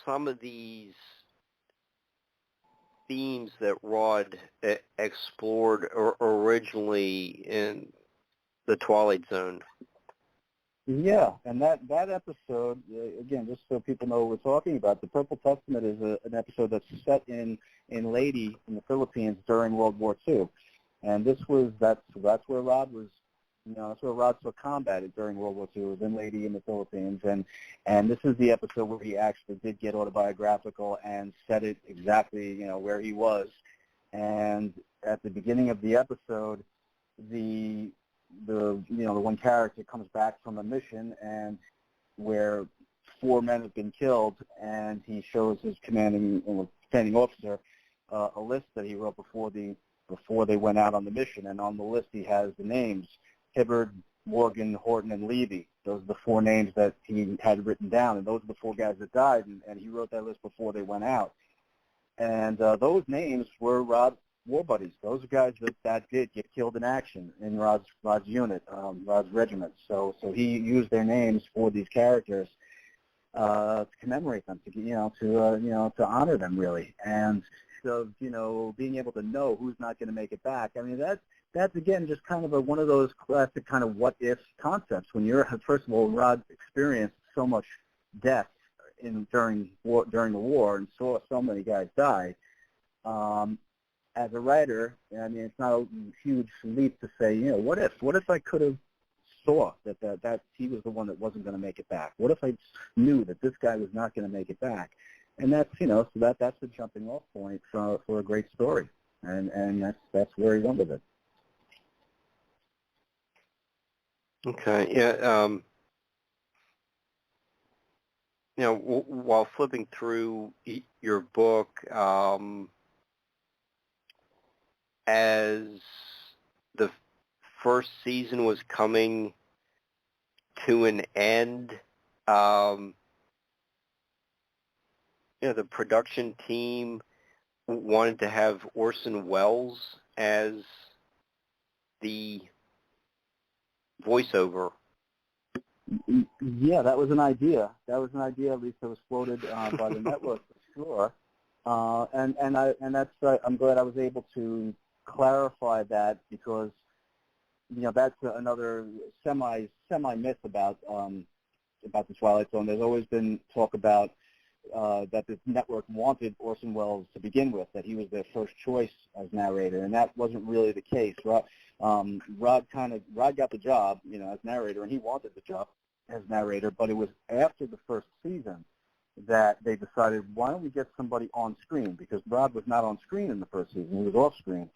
some of these themes that Rod explored originally in the Twilight Zone. Yeah, and that episode, again, just so people know what we're talking about, the Purple Testament is an episode that's set in Leyte in the Philippines during World War II. And that's where Rod was, that's where Rod saw combat during World War II. It was in Leyte in the Philippines. And this is the episode where he actually did get autobiographical and said it exactly, where he was. And at the beginning of the episode, the one character comes back from a mission and where 4 men have been killed, and he shows his commanding officer a list that he wrote before they went out on the mission, and on the list he has the names Hibbard, Morgan, Horton, and Levy. Those are the 4 names that he had written down, and those are the 4 guys that died, and he wrote that list before they went out. And those names were Rod's war buddies. Those are guys that did get killed in action in Rod's unit, Rod's regiment. So he used their names for these characters to commemorate them, to honor them, really. And so, being able to know who's not going to make it back. I mean, that's again just kind of one of those classic kind of what if concepts. When first of all, Rod experienced so much death during the war and saw so many guys die. As a writer, I mean, it's not a huge leap to say, what if I could have saw that he was the one that wasn't going to make it back? What if I knew that this guy was not going to make it back? And that's, so that's the jumping off point for a great story. And that's where he went with it. Okay, yeah. While flipping through your book, as the first season was coming to an end, the production team wanted to have Orson Welles as the voiceover. Yeah, that was an idea. At least that was floated by the network for sure. And that's I'm glad I was able to clarify that, because that's another semi myth about the Twilight Zone. There's always been talk about that this network wanted Orson Welles to begin with, that he was their first choice as narrator, and that wasn't really the case. Rod got the job, as narrator, and he wanted the job as narrator, but it was after the first season that they decided, why don't we get somebody on screen? Because Rod was not on screen in the first season; he was off screen.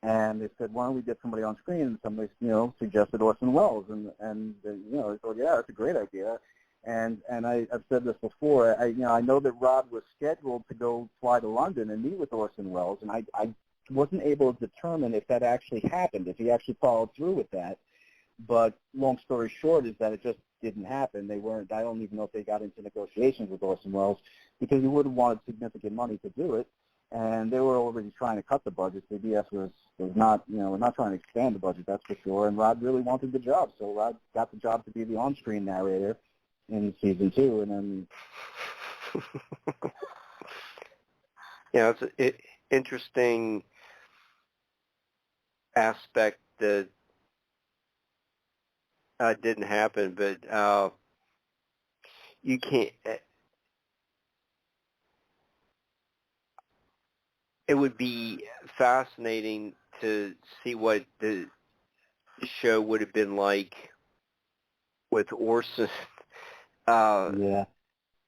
And they said, why don't we get somebody on screen? And somebody, suggested Orson Welles, and they thought, yeah, that's a great idea. And I've said this before. I know that Rod was scheduled to go fly to London and meet with Orson Welles, and I wasn't able to determine if that actually happened, if he actually followed through with that. But long story short is that it just didn't happen. They weren't. I don't even know if they got into negotiations with Orson Welles, because he would have wanted significant money to do it, and they were already trying to cut the budget. The BS was not, we're not trying to expand the budget, that's for sure. And Rod really wanted the job, so Rod got the job to be the on-screen narrator in season 2, and then. Yeah, it's an interesting aspect that didn't happen, but you can't. It would be fascinating to see what the show would have been like with Orson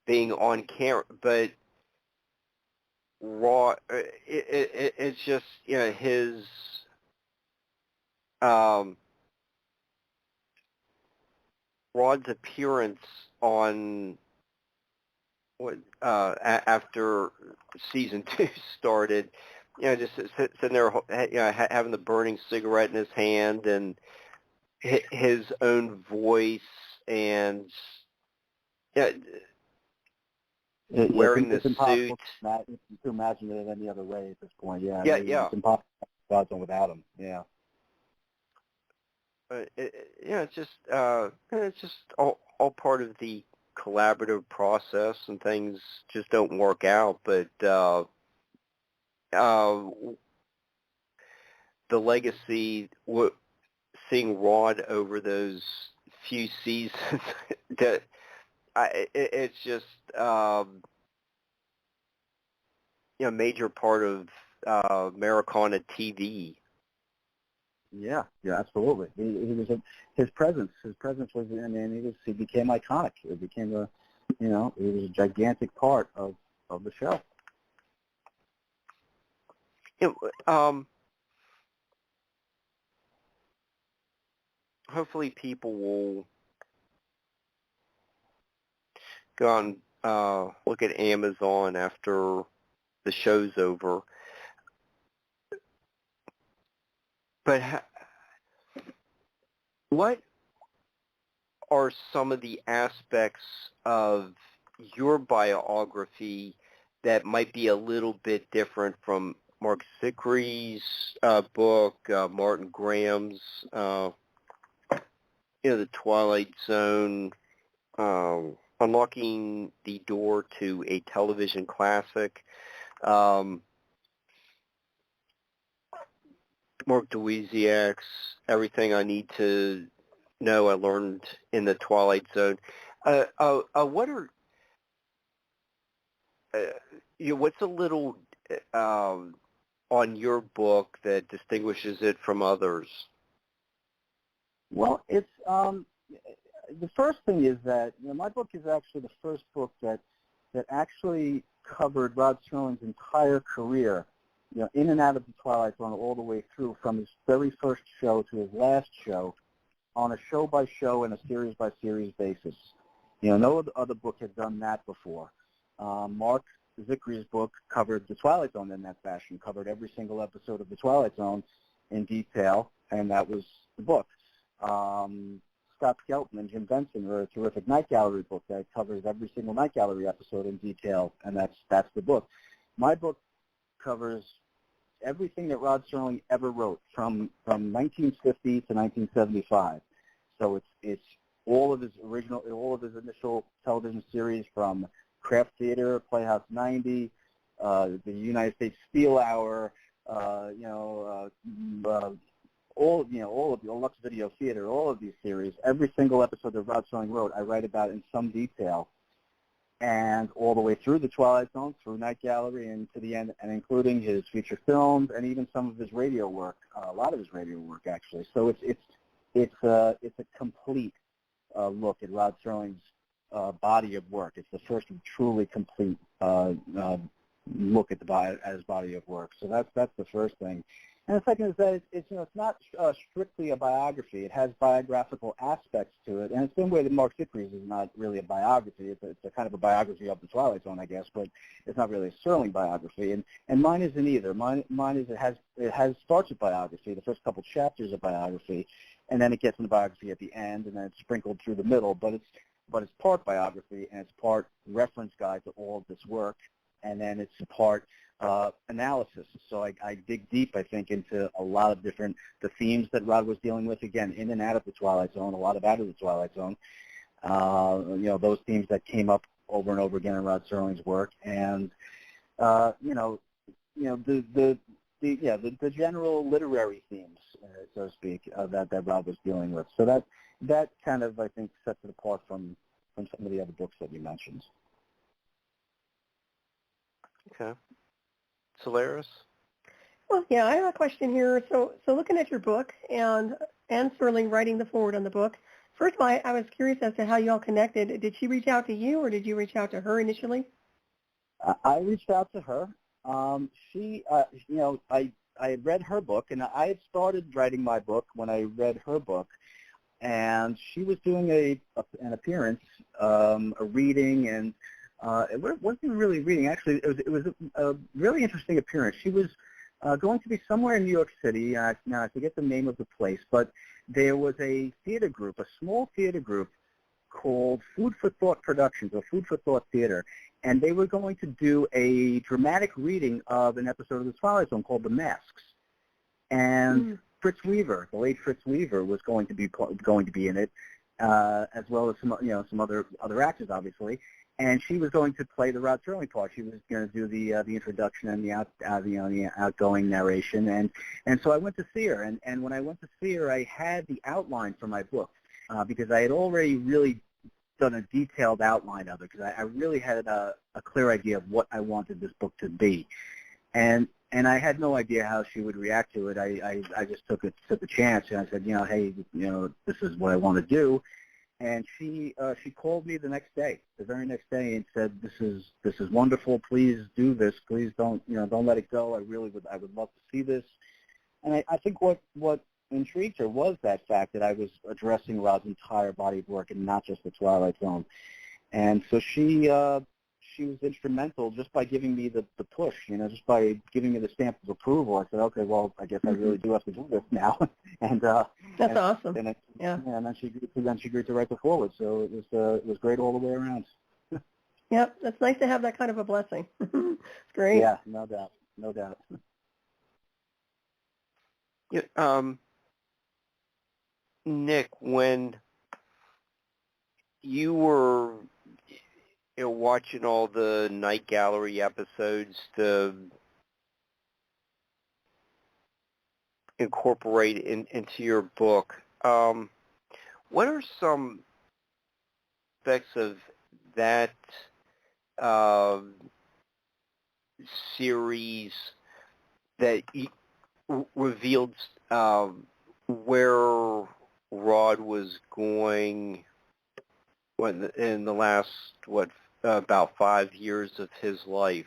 being on camera, but Rod, it's just, his Rod's appearance on after season 2 started, just sitting there, having the burning cigarette in his hand and his own voice and wearing the suit. To imagine it any other way at this point. Yeah. Yeah. It's impossible to imagine Godzone without him. Yeah. It's just all part of the collaborative process, and things just don't work out. But the legacy, seeing Rod over those few seasons, that it's just major part of Americana TV. Yeah, absolutely. He was his presence was, he became iconic. It became he was a gigantic part of the show. Hopefully people will go on, look at Amazon after the show's over. But what are some of the aspects of your biography that might be a little bit different from Mark Zickery's book, Martin Graham's, The Twilight Zone, Unlocking the Door to a Television Classic, Mark Dweziak's Everything I Need to Know I Learned in the Twilight Zone. What are what's a little on your book that distinguishes it from others? Well, it's the first thing is that my book is actually the first book that actually covered Rod Serling's entire career, in and out of the Twilight Zone all the way through, from his very first show to his last show, on a show-by-show and a series-by-series basis. No other book had done that before. Mark Zickery's book covered the Twilight Zone in that fashion, covered every single episode of the Twilight Zone in detail, and that was the book. Scott Skelton and Jim Benson wrote a terrific Night Gallery book that covers every single Night Gallery episode in detail, and that's the book. My book covers everything that Rod Serling ever wrote from 1950 to 1975. So it's all of his initial television series, from Craft Theater, Playhouse 90, the United States Steel Hour, all of the Lux Video Theater, all of these series. Every single episode that Rod Serling wrote, I write about in some detail, and all the way through the Twilight Zone, through Night Gallery, and to the end, and including his feature films and even some of his radio work, a lot of his radio work actually. So it's a complete look at Rod Serling's body of work. It's the first truly complete look at his body of work. So that's the first thing. And the second is that it's not strictly a biography. It has biographical aspects to it, and it's the same way that Mark Zickery's is not really a biography. It's a kind of a biography of the Twilight Zone, I guess, but it's not really a Serling biography. And mine isn't either. Mine is it starts with biography. The first couple chapters of biography, and then it gets into biography at the end, and then it's sprinkled through the middle. But it's part biography, and it's part reference guide to all of this work, and then it's part analysis. So I dig deep, I think, into a lot of the themes that Rod was dealing with, again, in and out of the Twilight Zone, a lot of out of the Twilight Zone. Those themes that came up over and over again in Rod Serling's work, and the general literary themes, so to speak, that Rod was dealing with. So that kind of, I think, sets it apart from some of the other books that you mentioned. Okay. Solaris? Well, yeah, I have a question here. So looking at your book and Serling writing the foreword on the book, first of all, I was curious as to how you all connected. Did she reach out to you, or did you reach out to her initially? I reached out to her, I had read her book, and I had started writing my book when I read her book, and she was doing an appearance, a reading, and it wasn't really reading. Actually, it was a really interesting appearance. She was going to be somewhere in New York City. Now I forget the name of the place, but there was a theater group, a small theater group called Food for Thought Productions, or Food for Thought Theater, and they were going to do a dramatic reading of an episode of The Twilight Zone called The Masks. And Fritz Weaver, the late Fritz Weaver, was going to be in it, as well as some other actors, obviously. And she was going to play the Rod Serling part. She was going to do the introduction and the outgoing narration. And so I went to see her. And when I went to see her, I had the outline for my book because I had already really done a detailed outline of it, because I really had a clear idea of what I wanted this book to be. And I had no idea how she would react to it. I just took a chance, and I said, hey, this is what I want to do. And she called me the very next day, and said, this is wonderful. Please do this. Please don't let it go. I would love to see this. And I think what intrigued her was that fact that I was addressing Rod's entire body of work and not just the Twilight Zone. And so she was instrumental just by giving me the push, just by giving me the stamp of approval. I said, okay, well, I guess I really do have to do this now. And that's awesome. And yeah. And then she agreed to write the forward. So it was great all the way around. Yep, it's nice to have that kind of a blessing. It's great. Yeah, no doubt. Yeah, Nick, when you were watching all the Night Gallery episodes to incorporate into your book, what are some aspects of that series that revealed where Rod was going in the last, about 5 years of his life?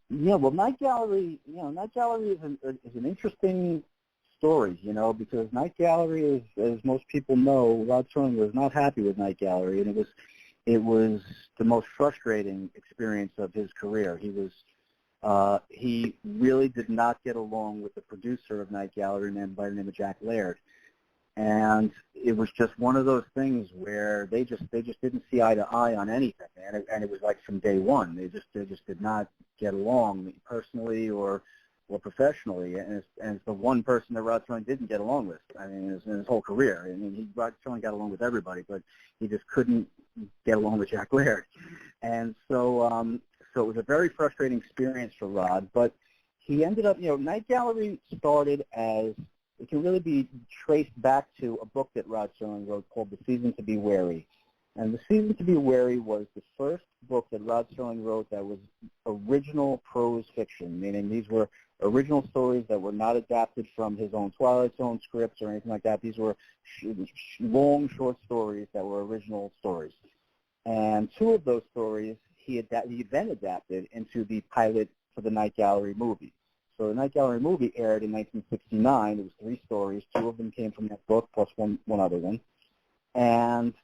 Yeah, well, Night Gallery is an interesting story, because Night Gallery, as most people know, Rod Serling was not happy with Night Gallery, and it was the most frustrating experience of his career. He really did not get along with the producer of Night Gallery, a man by the name of Jack Laird. And it was just one of those things where they just didn't see eye to eye on anything, and it was like from day one. They just did not get along personally or professionally, and it's the one person that Rod Serling didn't get along with. I mean, in his whole career. I mean, Rod Serling got along with everybody, but he just couldn't get along with Jack Laird, and so it was a very frustrating experience for Rod. But he ended up, Night Gallery started as, it can really be traced back to a book that Rod Serling wrote called The Season to Be Wary. And The Season to Be Wary was the first book that Rod Serling wrote that was original prose fiction, meaning these were original stories that were not adapted from his own Twilight Zone scripts or anything like that. These were long, short stories that were original stories. And two of those stories he then adapted into the pilot for the Night Gallery movie. So the Night Gallery movie aired in 1969. It was 3 stories. 2 of them came from that book, plus one other one. And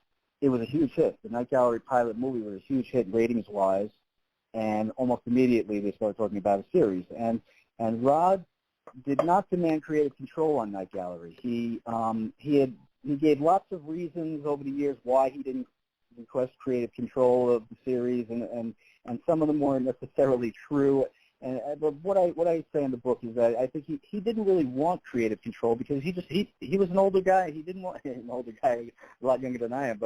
it was a huge hit. The Night Gallery pilot movie was a huge hit ratings-wise, and almost immediately they started talking about a series. And Rod did not demand creative control on Night Gallery. He gave lots of reasons over the years why he didn't request creative control of the series, and some of them weren't necessarily true. But what I say in the book is that I think he didn't really want creative control, because he was an older guy. He didn't want an older guy, a lot younger than I am.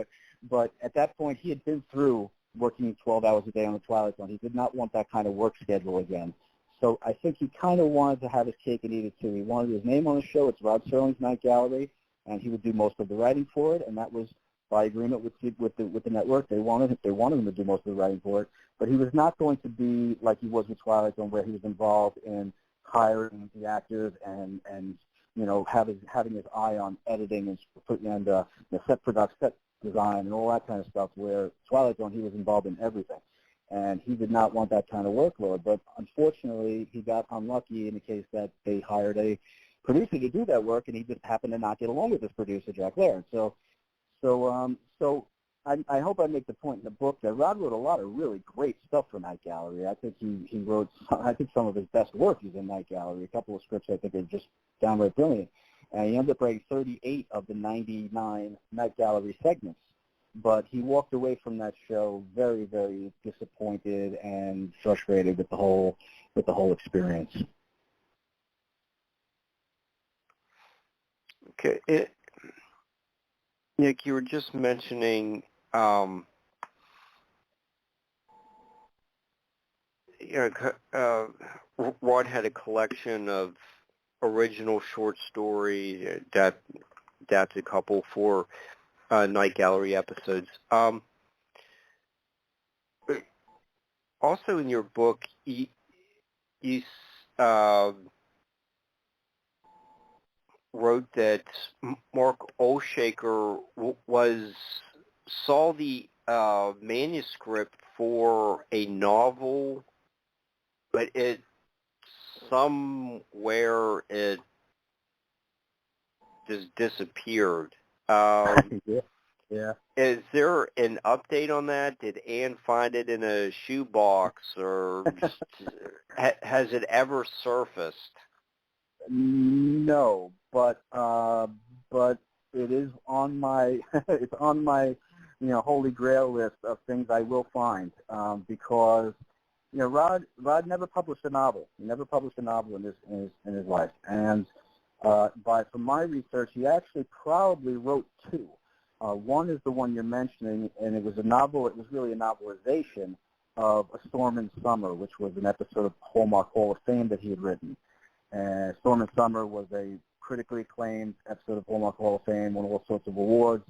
But at that point, he had been through working 12 hours a day on the Twilight Zone. He did not want that kind of work schedule again. So I think he kind of wanted to have his cake and eat it too. He wanted his name on the show. It's Rod Serling's Night Gallery, and he would do most of the writing for it. And that was by agreement with the network. They wanted him to do most of the writing for it. But he was not going to be like he was with Twilight Zone, where he was involved in hiring the actors and having his eye on editing and the set design and all that kind of stuff. Where Twilight Zone, he was involved in everything. and he did not want that kind of workload. But unfortunately, he got unlucky in the case that they hired a producer to do that work, and he just happened to not get along with his producer, Jack Laird. So I hope I make the point in the book that Rod wrote a lot of really great stuff for Night Gallery. I think he wrote, I think some of his best work is in Night Gallery. A couple of scripts I think are just downright brilliant. And he ended up writing 38 of the 99 Night Gallery segments. But he walked away from that show very, very disappointed and frustrated with the whole experience. Okay. Nick, you were just mentioning Rod had a collection of original short stories. That's a couple for Night Gallery episodes. Also in your book, you wrote that Mark Olshaker saw the manuscript for a novel, but it just disappeared. Yeah. Is there an update on that? Did Anne find it in a shoebox, or has it ever surfaced? No, but it is on my it's on my holy grail list of things I will find, because Rod never published a novel. He never published a novel in his life, and from my research, he actually probably wrote two. One is the one you're mentioning, and it was a novel. It was really a novelization of A Storm in Summer, which was an episode of Hallmark Hall of Fame that he had written. Storm in Summer was a critically acclaimed episode of Hallmark Hall of Fame, won all sorts of awards,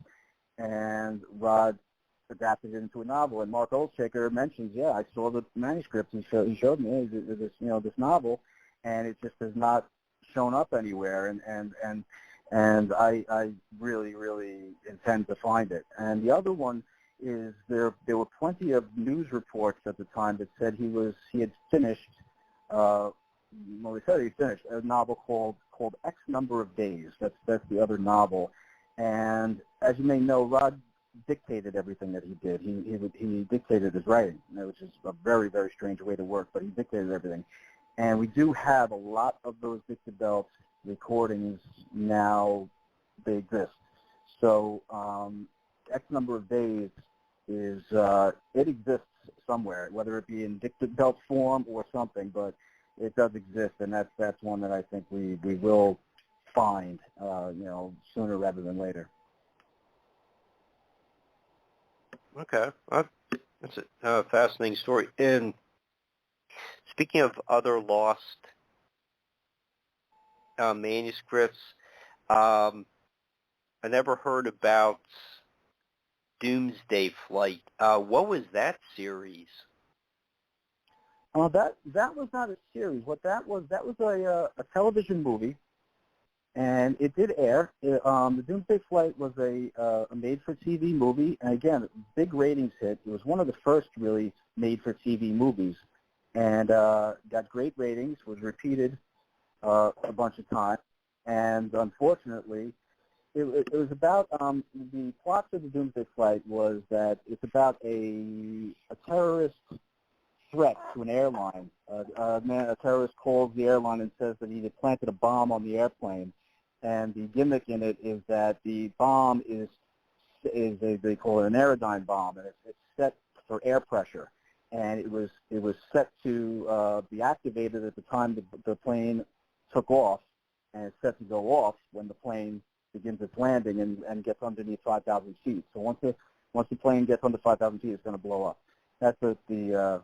and Rod adapted it into a novel. And Mark Olshaker mentions, I saw the manuscript. He showed me this novel, and it just has not shown up anywhere. And I really, really intend to find it. And the other one is there were plenty of news reports at the time that said he had finished. He said he finished a novel called X Number of Days. That's the other novel. And as you may know, Rod dictated everything that he did. He dictated his writing, which is a very, very strange way to work, but he dictated everything. And we do have a lot of those Dicted Belts recordings now. They exist. So X Number of Days is it exists somewhere, whether it be in Dicted Belt form or something, but it does exist, and that's one that I think we will find sooner rather than later. Okay, that's a fascinating story. And speaking of other lost manuscripts, I never heard about Doomsday Flight. What was that series? That was not a series. What that was a television movie, and it did air. The Doomsday Flight was a made-for-TV movie, and again, big ratings hit. It was one of the first really made-for-TV movies, and got great ratings. Was repeated a bunch of times, and unfortunately, it was about the plot of the Doomsday Flight was that it's about a terrorist threat to an airline. A terrorist calls the airline and says that he had planted a bomb on the airplane, and the gimmick in it is that the bomb is they call it an aerodyne bomb, and it's set for air pressure, and it was set to be activated at the time the plane took off, and it's set to go off when the plane begins its landing and gets underneath 5,000 feet. So once the plane gets under 5,000 feet, it's going to blow up. That's the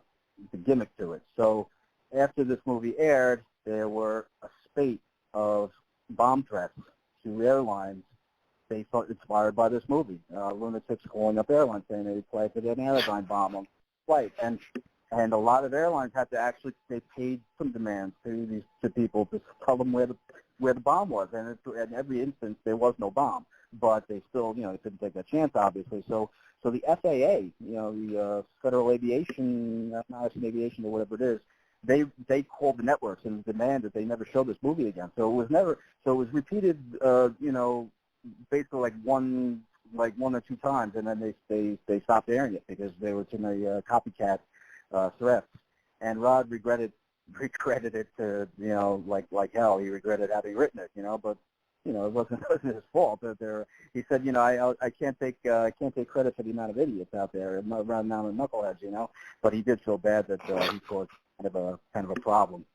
gimmick to it. So after this movie aired, there were a spate of bomb threats to airlines based on inspired by this movie. Lunatics calling up airlines saying they planted an aerodyne bomb on flight, and a lot of airlines had to they paid some demands to people to tell them where the bomb was, and in every instance there was no bomb. but they still, they couldn't take that chance, obviously. So the FAA, the Federal Aviation, Aviation or whatever it is, they called the networks and demanded that they never show this movie again. So it was repeated, basically like one or two times, and then they stopped airing it because they were too many copycat threats. And Rod regretted it to, like hell. He regretted having written it, but it wasn't his fault. He said, I can't take credit for the amount of idiots out there, around now and knuckleheads, but he did feel bad that he caused kind of a problem.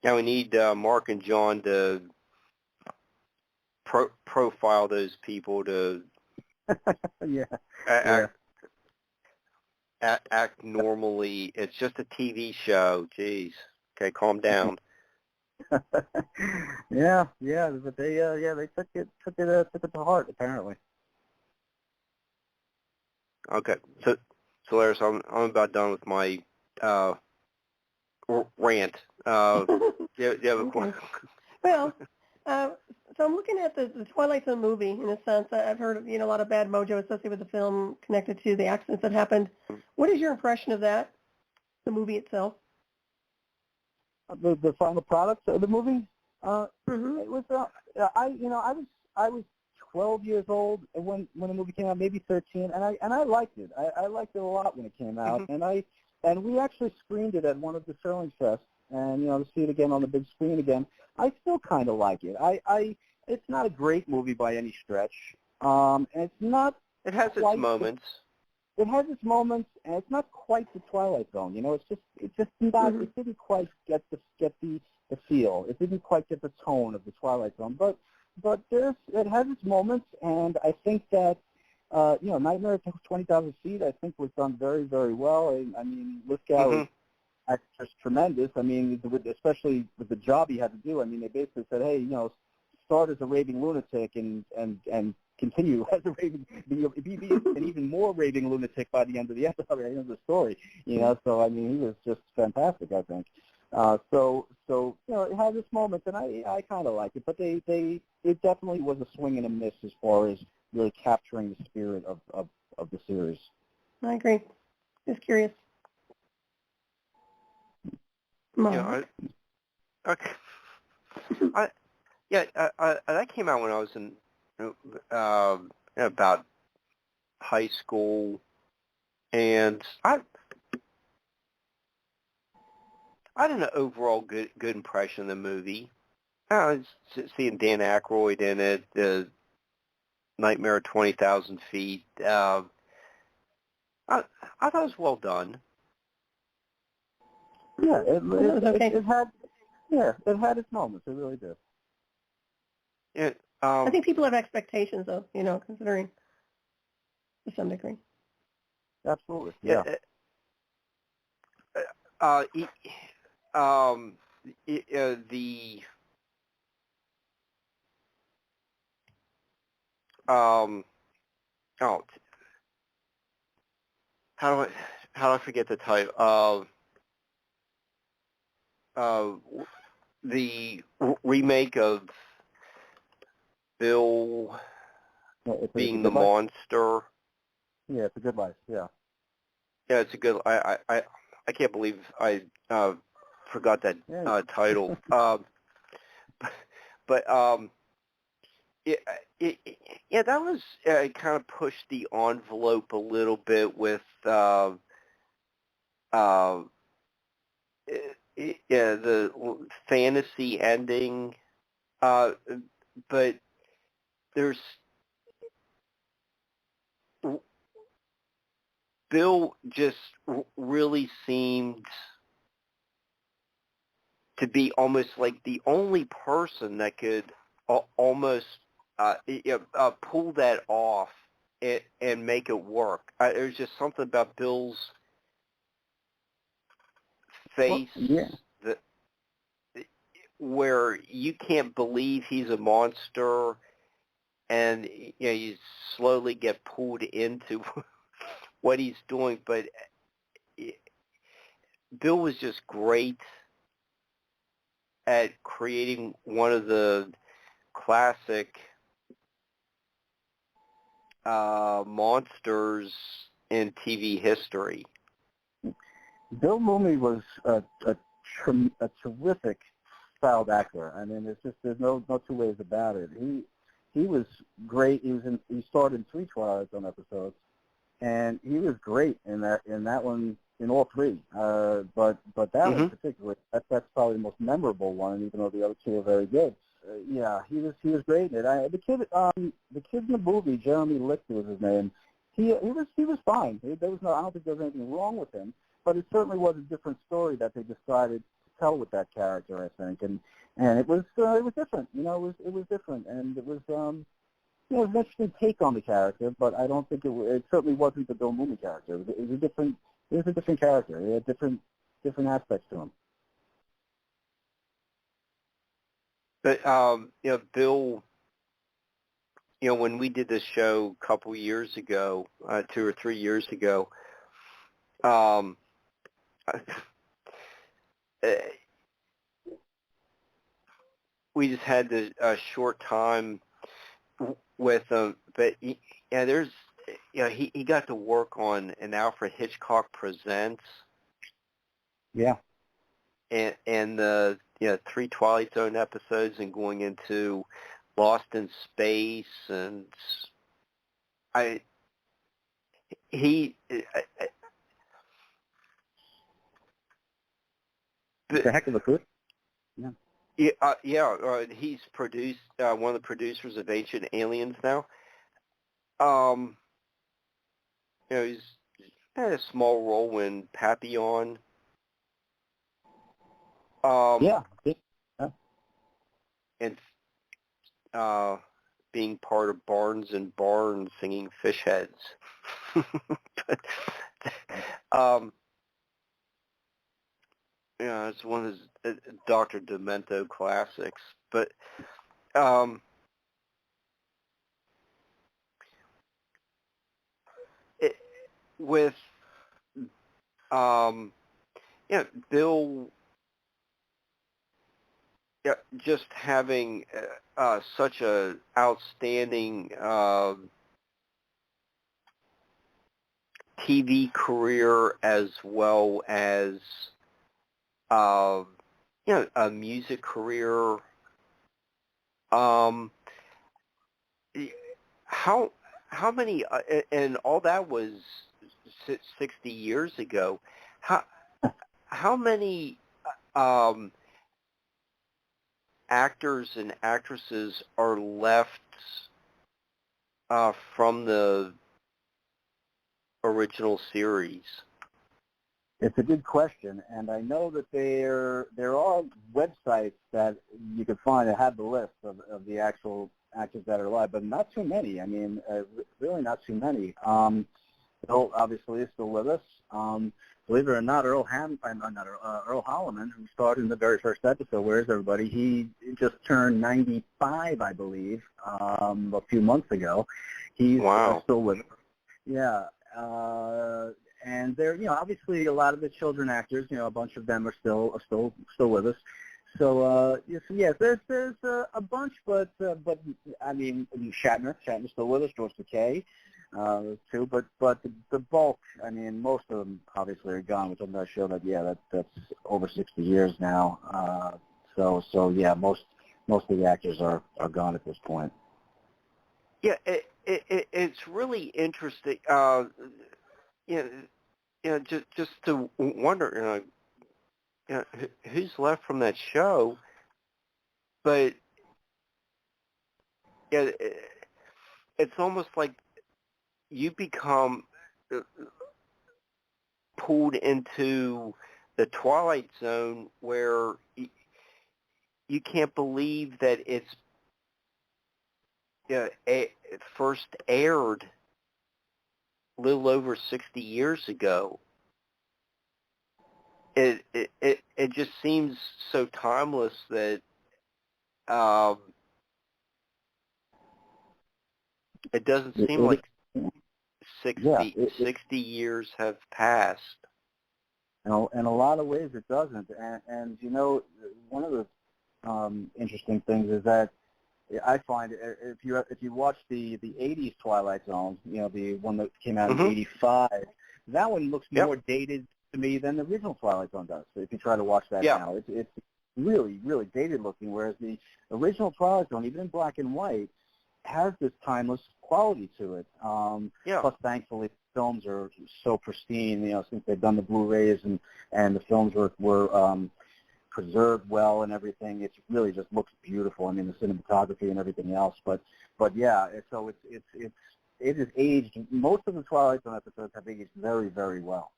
Now we need Mark and John to profile those people to act normally. It's just a TV show. Jeez. Okay, calm down. yeah, but they took it to heart, apparently. Okay, so Solaris, I'm about done with my rant. Do you have a question? Well, so I'm looking at the Twilight Zone movie, in a sense. I've heard, a lot of bad mojo associated with the film connected to the accidents that happened. What is your impression of that, the movie itself? The final product of the movie? Mm-hmm. It was, I was 12 years old when the movie came out, maybe 13, and I liked it. I liked it a lot when it came out, mm-hmm. and we actually screened it at one of the Serling Fests, and to see it again on the big screen again. I still kind of like it. It's not a great movie by any stretch. And it's not. It has its moments. It has its moments, and it's not quite the Twilight Zone. It's just not. Mm-hmm. It didn't quite get the feel. It didn't quite get the tone of the Twilight Zone. But it has its moments, and I think that Nightmare at 20,000 Feet, I think, was done very, very well. I mean, Lithgow is just tremendous. I mean, especially with the job he had to do. I mean, they basically said, hey, start as a raving lunatic and continue as a raving, be an even more raving lunatic by the end of the story. So I mean, he was just fantastic, I think. So it has its moments, and I kind of like it, but it definitely was a swing and a miss as far as really capturing the spirit of the series. I agree. Just curious. Okay. That came out when I was in about high school, and I had an overall good impression of the movie. I was seeing Dan Aykroyd in it, the Nightmare at 20,000 Feet. I thought it was well done. Yeah, it had its moments. It really did. Yeah, I think people have expectations, though. Considering to some degree. Absolutely. Yeah. How do I forget the title? The remake of Bill being the monster. Yeah, It's a Good Life. Yeah. Yeah, it's a good. I can't believe I forgot that title. But that was kind of pushed the envelope a little bit with the fantasy ending, but there's Bill just really seemed to be almost like the only person that could almost pull that off and make it work. There's just something about Bill's face that where you can't believe he's a monster, and you slowly get pulled into what he's doing. But Bill was just great at creating one of the classic monsters in TV history. Bill Mumy was a terrific child actor. I mean, there's no two ways about it. He was great. He starred in 3 Twilight Zone episodes, and he was great in that one, in all 3. But that one particularly, that's probably the most memorable one, even though the other 2 are very good. Yeah, he was great in it. The kid in the movie, Jeremy Lichter was his name. He was fine. I don't think there was anything wrong with him, but it certainly was a different story that they decided to tell with that character, I think, and it was different. You know, it was different, and it was it was an interesting take on the character, but I don't think it certainly wasn't the Bill Mumy character. It was a different character. It had different aspects to him. But Bill, when we did this show a couple years ago, 2 or 3 years ago, we just had a short time with him. But he got to work on an Alfred Hitchcock Presents. Yeah. And the 3 Twilight Zone episodes, and going into Lost in Space, and it's a heck of a good. Yeah. He's produced one of the producers of Ancient Aliens now. He's had a small role in Papillon. Yeah. And being part of Barnes and Barnes singing Fish Heads. But, it's one of his Dr. Demento classics. But with Bill just having such a outstanding TV career, as well as a music career. How many, and all that was 60 years ago. How many actors and actresses are left from the original series? It's a good question, and I know that there are websites that you can find that have the list of the actual actors that are alive, but not too many. I mean, really not too many. Bill obviously is still with us. Believe it or not, Earl Holliman, who starred in the very first episode, Where's Everybody? He just turned 95, I believe, a few months ago. He's still with us. Yeah. And there, obviously a lot of the children actors, a bunch of them are still with us. So yes, there's a bunch, but I mean, Shatner's still with us, George Takei, too. But the bulk, I mean, most of them obviously are gone, which I'm not sure that that's over 60 years now. So yeah, most of the actors are gone at this point. Yeah, it's really interesting. Just to wonder, who's left from that show. But it's almost like you become pulled into the Twilight Zone, where you can't believe that it's first aired a little over 60 years ago. It just seems so timeless that it doesn't seem like 60 years have passed. In a lot of ways it doesn't. And one of the interesting things is that I find if you watch the 80s Twilight Zone, the one that came out in '85, that one looks more dated to me than the original Twilight Zone does. So if you try to watch that now, it's really, really dated looking, whereas the original Twilight Zone, even in black and white, has this timeless quality to it. Plus, thankfully, films are so pristine, since they've done the Blu-rays and the films were preserved well and everything. It really just looks beautiful. I mean, the cinematography and everything else. But yeah, so it is aged. Most of the Twilight Zone episodes have aged very, very well.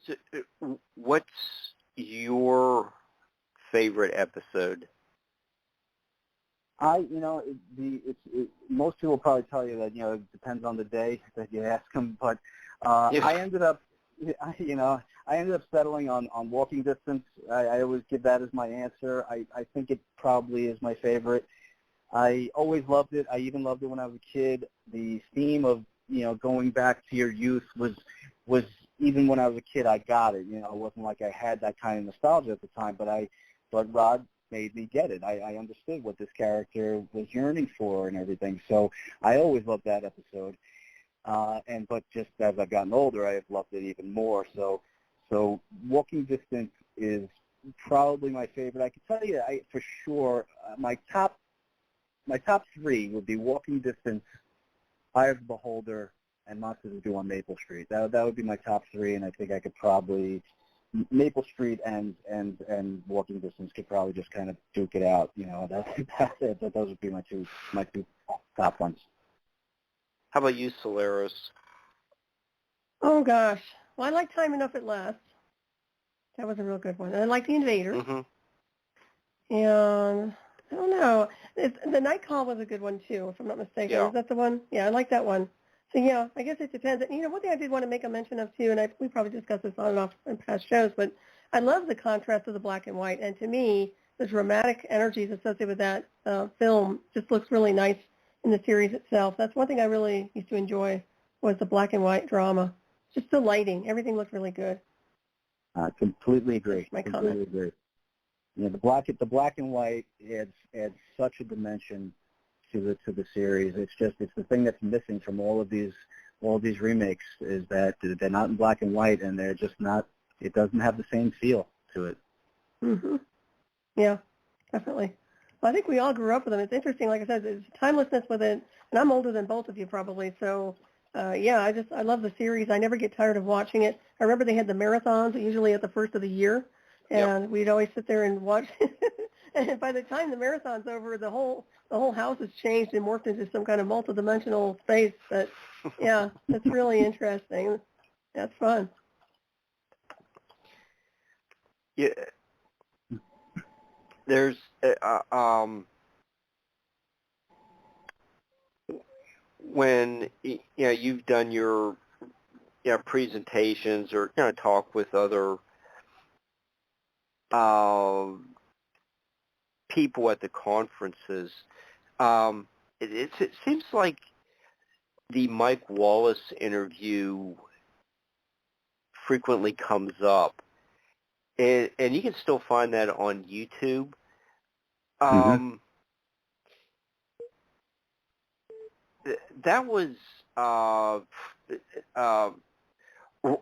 So, what's your favorite episode? Most people probably tell you that it depends on the day that you ask them, but I ended up settling on Walking Distance. I always give that as my answer. I think it probably is my favorite. I always loved it. I even loved it when I was a kid. The theme of going back to your youth was even when I was a kid, I got it. It wasn't like I had that kind of nostalgia at the time, but Rod made me get it. I understood what this character was yearning for and everything. So I always loved that episode. But just as I've gotten older, I have loved it even more. So Walking Distance is probably my favorite. I can tell you, for sure, my top three would be Walking Distance, Eye of the Beholder, and Monsters Who Do on Maple Street. That would be my top three, and I think I could probably Maple Street and Walking Distance could probably just kind of duke it out. That's it. But those would be my two top ones. How about you, Solaris? Oh gosh, well, I like Time Enough at Last. That was a real good one. And I like The Invader. And I don't know, the Night Call was a good one too, if I'm not mistaken. Yeah. Is that the one? Yeah, I like that one. So yeah, I guess it depends. One thing I did want to make a mention of too, and we probably discussed this on and off in past shows, but I love the contrast of the black and white, and to me, the dramatic energies associated with that film just looks really nice in the series itself. That's one thing I really used to enjoy, was the black and white drama. Just the lighting, everything looked really good. I completely agree. My comment. Completely agree. The black and white adds such a dimension to the series. It's the thing that's missing from all of these remakes, is that they're not in black and white, and they're just not. It doesn't have the same feel to it. Yeah, definitely. Well, I think we all grew up with them. It's interesting, like I said, there's timelessness with it, and I'm older than both of you probably, so I love the series. I never get tired of watching it. I remember they had the marathons usually at the first of the year, and we'd always sit there and watch. And by the time the marathon's over, the whole house has changed and morphed into some kind of multidimensional space. But yeah, it's really interesting. That's fun. Yeah. There's when you've done your presentations or talk with other people at the conferences, it seems like the Mike Wallace interview frequently comes up, and you can still find that on YouTube. That was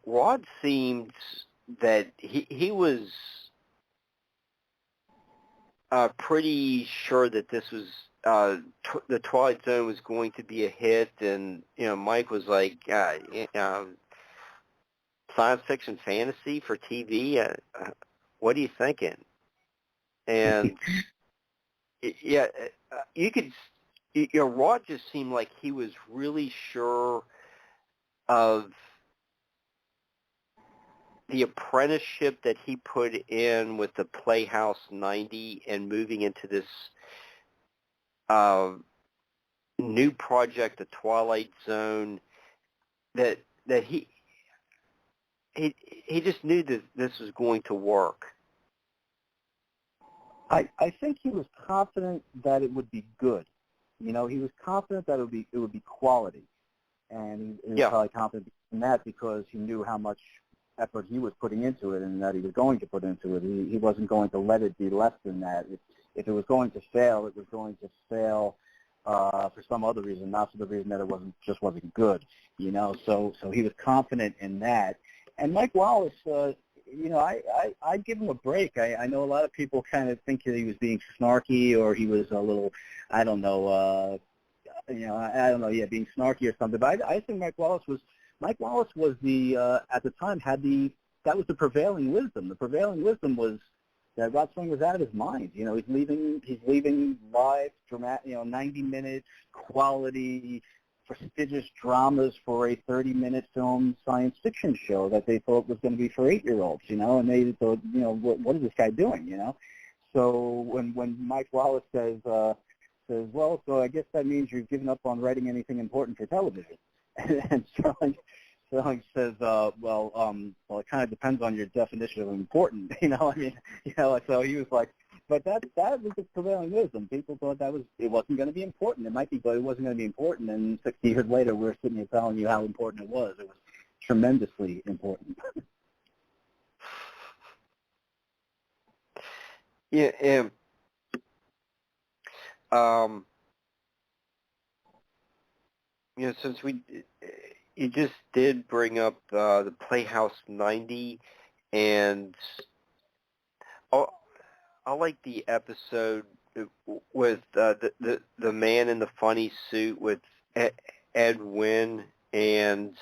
Rod seemed that he was pretty sure that this was the Twilight Zone was going to be a hit, and Mike was like, science fiction fantasy for TV. What are you thinking? And you could. Rod just seemed like he was really sure of the apprenticeship that he put in with the Playhouse 90 and moving into this new project, the Twilight Zone, that he just knew that this was going to work. I think he was confident that it would be good. He was confident that it would be quality, and he was probably confident in that because he knew how much effort he was putting into it and that he was going to put into it. He wasn't going to let it be less than that. if it was going to fail, it was going to fail for some other reason, not for the reason that it wasn't good, you know. So he was confident in that. And Mike Wallace, you know, I'd give him a break. I know a lot of people kind of think that he was being snarky, or he was a little, I don't know, you know, I don't know, yeah, being snarky or something. But I think Mike Wallace was the at the time that was the prevailing wisdom. The prevailing wisdom was that Rod Serling was out of his mind. You know, he's leaving live, dramatic, you know, 90-minute quality, prestigious dramas for a 30-minute film science fiction show that they thought was going to be for 8-year-olds, you know, and they thought, you know, what is this guy doing, you know? So when Mike Wallace says, well, so I guess that means you've given up on writing anything important for television. And Serling says, well, it kind of depends on your definition of important, you know. I mean, you know, so he was like, but that was the prevailing wisdom. People thought it wasn't going to be important. It might be, but it wasn't going to be important. And 60 years later, we're sitting here telling you how important it was. It was tremendously important. Yeah, and you know, since you just did bring up the Playhouse 90, and I like the episode with the man in the funny suit with Ed Wynn, and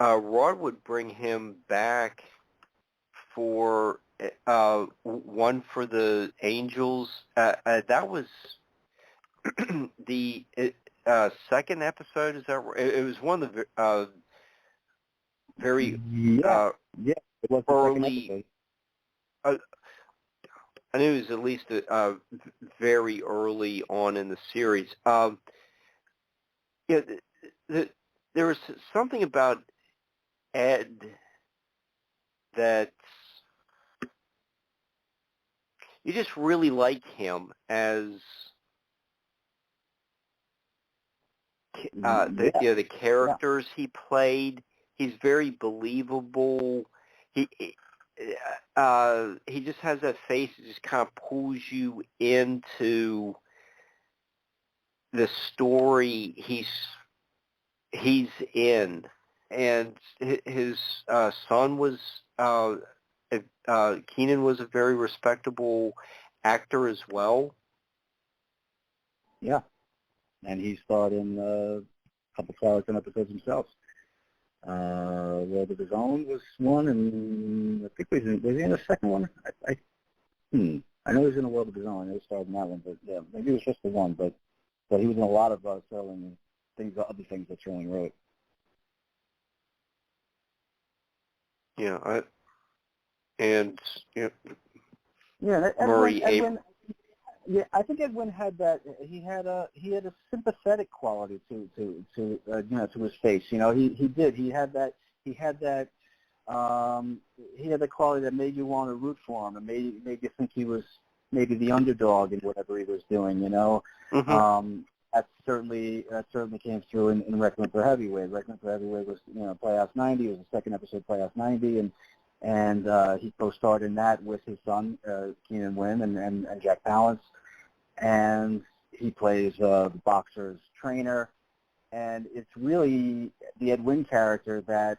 Rod would bring him back for one for the Angels. That was the second episode. Is that right? It was one of the very yeah, it was the early. I knew it was at least very early on in the series. Yeah, there was something about Ed that you just really like him as the characters he played. He's very believable. He just has that face that just kind of pulls you into the story he's in. And his son was Keenan was a very respectable actor as well. Yeah, and he starred in a couple Twilight Zone episodes himself. World of His Own was one, and I think was he in the second one? I know he was in a World of His Own. I know he starred in that one, but yeah, maybe it was just the one. But he was in a lot of Serling things, other things that Serling wrote. Yeah, and Murray Edwin. Yeah, I think Edwin had that. He had a sympathetic quality to you know, to his face. You know, he did. He had that quality that made you want to root for him and made you think he was maybe the underdog in whatever he was doing. You know, that certainly came through in Requiem for Heavyweight. Requiem for Heavyweight was, you know, Playhouse 90. It was the second episode, Playhouse 90, and he co-starred in that with his son Keenan Wynn and Jack Palance, and he plays the boxer's trainer, and it's really the Ed Wynn character that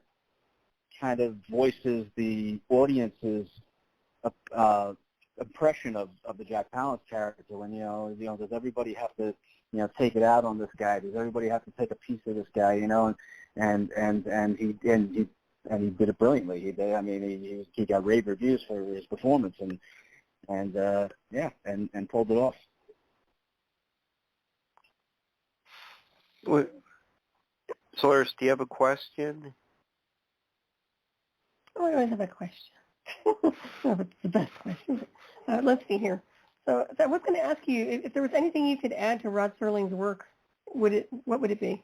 kind of voices the audience's impression of the Jack Palance character. When you know, does everybody have to, you know, take it out on this guy? Does everybody have to take a piece of this guy? You know, and he did it brilliantly. He got rave reviews for his performance, and pulled it off. Solaris, do you have a question? Oh, I always have a question. It's the best question. Let's see here. So I was going to ask you if there was anything you could add to Rod Serling's work. What would it be?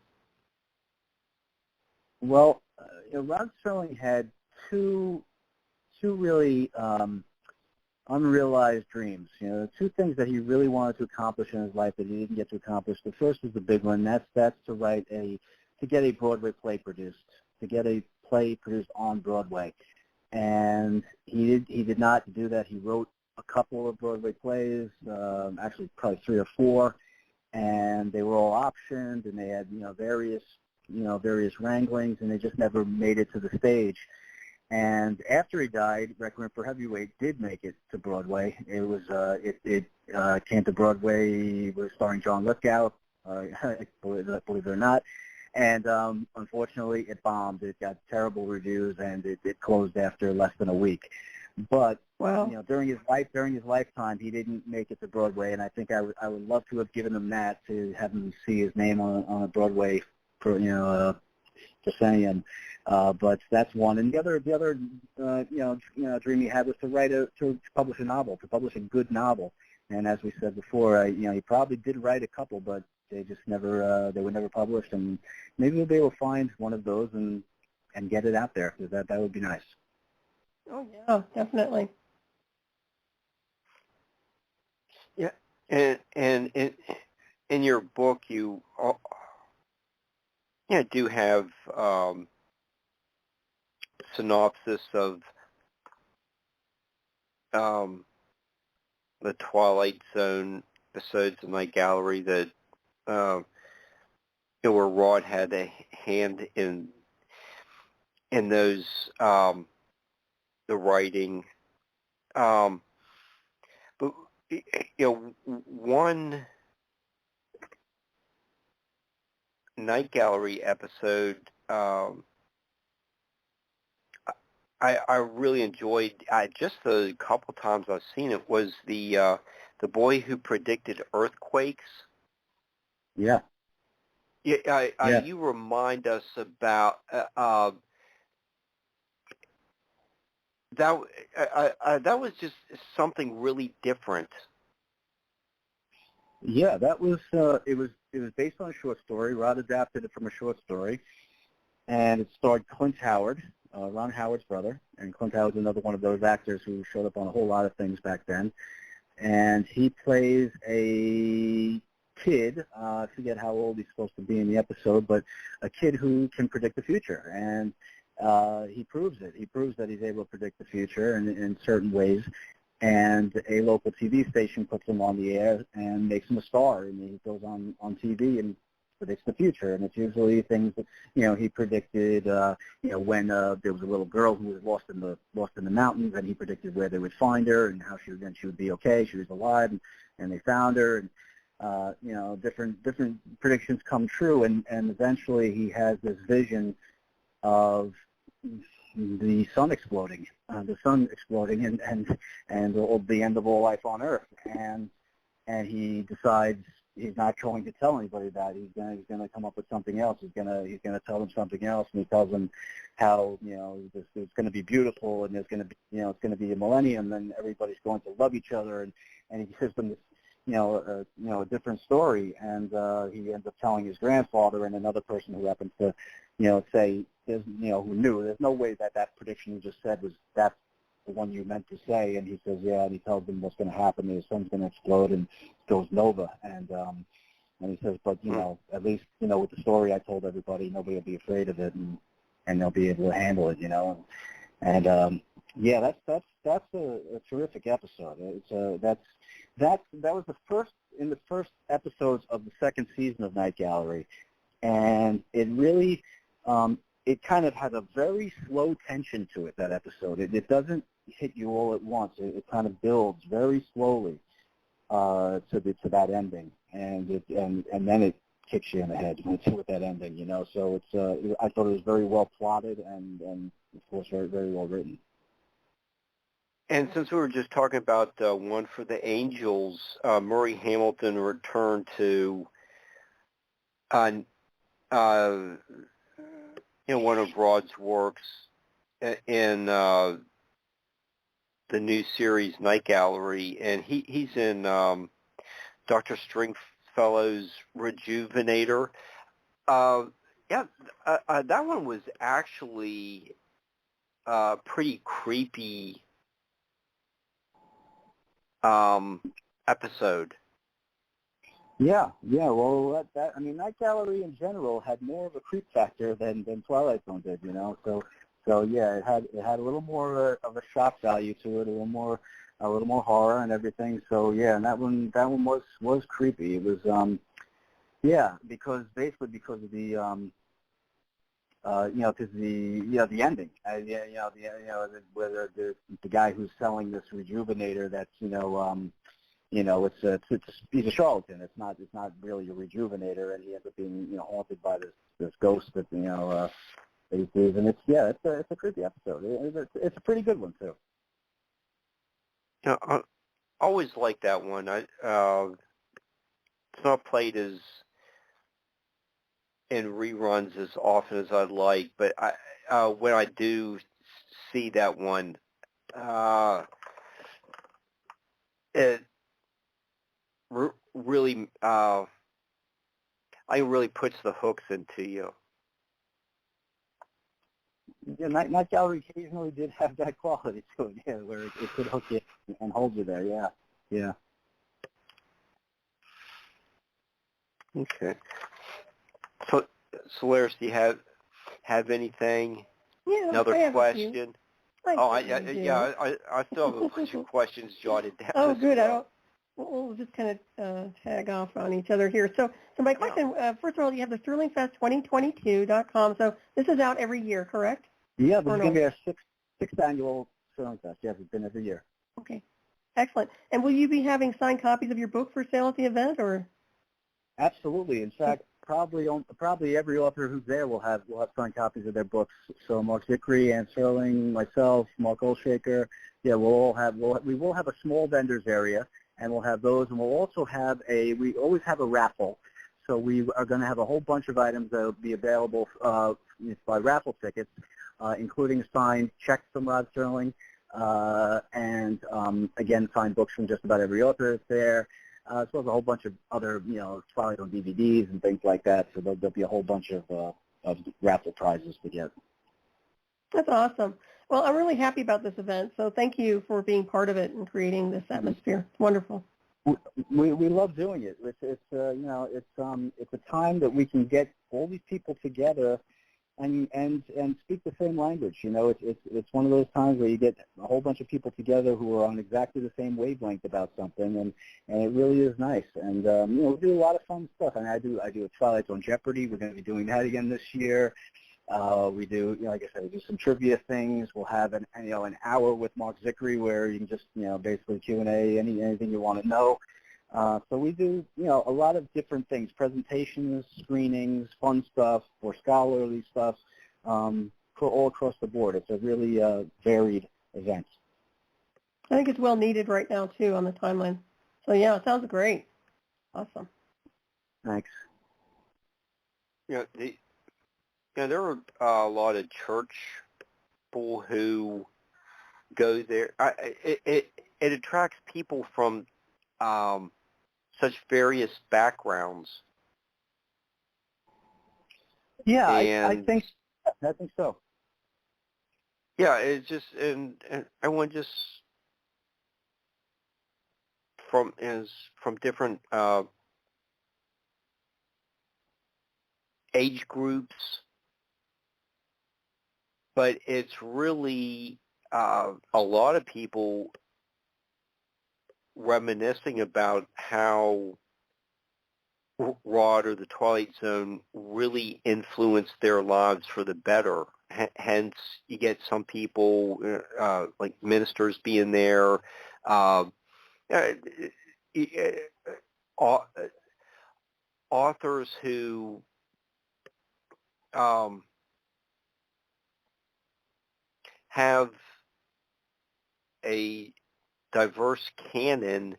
Well, Rod Serling had two really unrealized dreams. You know, two things that he really wanted to accomplish in his life that he didn't get to accomplish. The first is the big one. That's to get a Broadway play produced, to get a play produced on Broadway. And he did not do that. He wrote a couple of Broadway plays, actually probably 3 or 4, and they were all optioned, and they had various wranglings, and they just never made it to the stage. And after he died, Requiem for Heavyweight did make it to Broadway. It was it came to Broadway. It was starring John Lithgow, believe it or not. And unfortunately, it bombed. It got terrible reviews, and it closed after less than a week. But Wow. During his lifetime, he didn't make it to Broadway, and I think I would love to have given him that, to have him see his name on a Broadway proscenium. But that's one. And the other dream he had was to publish a novel, to publish a good novel. And as we said before, he probably did write a couple, but they just never they were never published. And maybe we'll be able to find one of those and get it out there, because that would be nice. Oh yeah, definitely. Yeah, and in your book, you do have synopsis of the Twilight Zone episodes of Night Gallery that where Rod had a hand in those the writing, but one Night Gallery episode I really enjoyed. Just the couple times I've seen it was the boy who predicted earthquakes. Yeah. Yeah. You remind us about that. That was just something really different. Yeah, that was it was based on a short story. Rod adapted it from a short story, and it starred Clint Howard, Ron Howard's brother, and Clint Howard's another one of those actors who showed up on a whole lot of things back then. And he plays a kid, I forget how old he's supposed to be in the episode, but a kid who can predict the future. And he proves it. He proves that he's able to predict the future in certain ways. And a local TV station puts him on the air and makes him a star. And he goes on TV and predicts the future. And it's usually things that, he predicted, when there was a little girl who was lost in the mountains, and he predicted where they would find her and how she would be okay. She was alive, and they found her. And different predictions come true, and eventually he has this vision of the sun exploding, and the end of all life on Earth, and he decides he's not going to tell anybody that. He's going to come up with something else. He's going to tell them something else, and he tells them how it's going to be beautiful, and there's going to be it's going to be a millennium, and everybody's going to love each other, and he gives them this a different story, and he ends up telling his grandfather and another person who happens to say who knew there's no way that prediction you just said was that's the one you meant to say. And he says yeah, and he tells them what's going to happen. The sun's going to explode and goes nova, and he says, but at least with the story I told everybody, nobody will be afraid of it, and they'll be able to handle it, and yeah, that's a terrific episode. That was the first episodes of the second season of Night Gallery, and it really it kind of has a very slow tension to it. That episode, it doesn't hit you all at once. It kind of builds very slowly to that ending, and then it kicks you in the head with that ending. So it's I thought it was very well plotted and of course very, very well written. And since we were just talking about One for the Angels, Murray Hamilton returned to one of Rod's works in the new series Night Gallery, and he's in Dr. Stringfellow's Rejuvenator. That one was actually pretty creepy episode. Yeah. Well, Night Gallery in general had more of a creep factor than Twilight Zone did, So yeah, it had a little more of a shock value to it, a little more a little more horror and everything. So yeah, and that one was creepy. It was because of the because the ending. Whether the guy who's selling this rejuvenator, that's he's a charlatan. It's not really a rejuvenator, and he ends up being haunted by this ghost that that he sees, and it's a creepy episode. It's a pretty good one too. I always like that one. It's not played as in reruns as often as I'd like, but when I do see that one, it really puts the hooks into you. Yeah, Night Gallery occasionally did have that quality to it, where it could hook you and hold you there. Yeah. Okay. So, Solaris, do you have anything? Yeah, Another question? I still have a bunch of questions jotted down. Oh, good. Well. We'll just kind of tag off on each other here. So my question, first of all, you have the SerlingFest2022.com. So this is out every year, correct? Yeah, this is going to be our sixth annual Serling Fest. Yes, it's been every year. Okay, excellent. And will you be having signed copies of your book for sale at the event, or? Absolutely. In fact, probably every author who's there will have signed copies of their books. So Mark Zickery, Ann Serling, myself, Mark Olshaker. Yeah, we will have a small vendors area, and we'll have those, and we'll also have we always have a raffle. So we are going to have a whole bunch of items that will be available by raffle tickets, including signed checks from Rod Serling, and again, signed books from just about every author that's there, as well as a whole bunch of other, Twilight on DVDs and things like that. So there'll be a whole bunch of raffle prizes to get. That's awesome. Well, I'm really happy about this event, so thank you for being part of it and creating this atmosphere. It's wonderful. We love doing it. It's a time that we can get all these people together and speak the same language. It's one of those times where you get a whole bunch of people together who are on exactly the same wavelength about something, and it really is nice. And we do a lot of fun stuff. And I do a Twilight on Jeopardy. We're going to be doing that again this year. We do, like I said, we do some trivia things. We'll have an hour with Mark Zickery where you can just, basically Q&A, anything you want to know. So we do, a lot of different things, presentations, screenings, fun stuff, or scholarly stuff, for all across the board. It's a really varied event. I think it's well needed right now, too, on the timeline. So, yeah, it sounds great. Awesome. Thanks. There are a lot of church people who go there. It attracts people from such various backgrounds. Yeah, I think so. Yeah, it's just and everyone just from different age groups. But it's really a lot of people reminiscing about how Rod or the Twilight Zone really influenced their lives for the better. Hence, you get some people, like ministers being there, authors who have a diverse canon,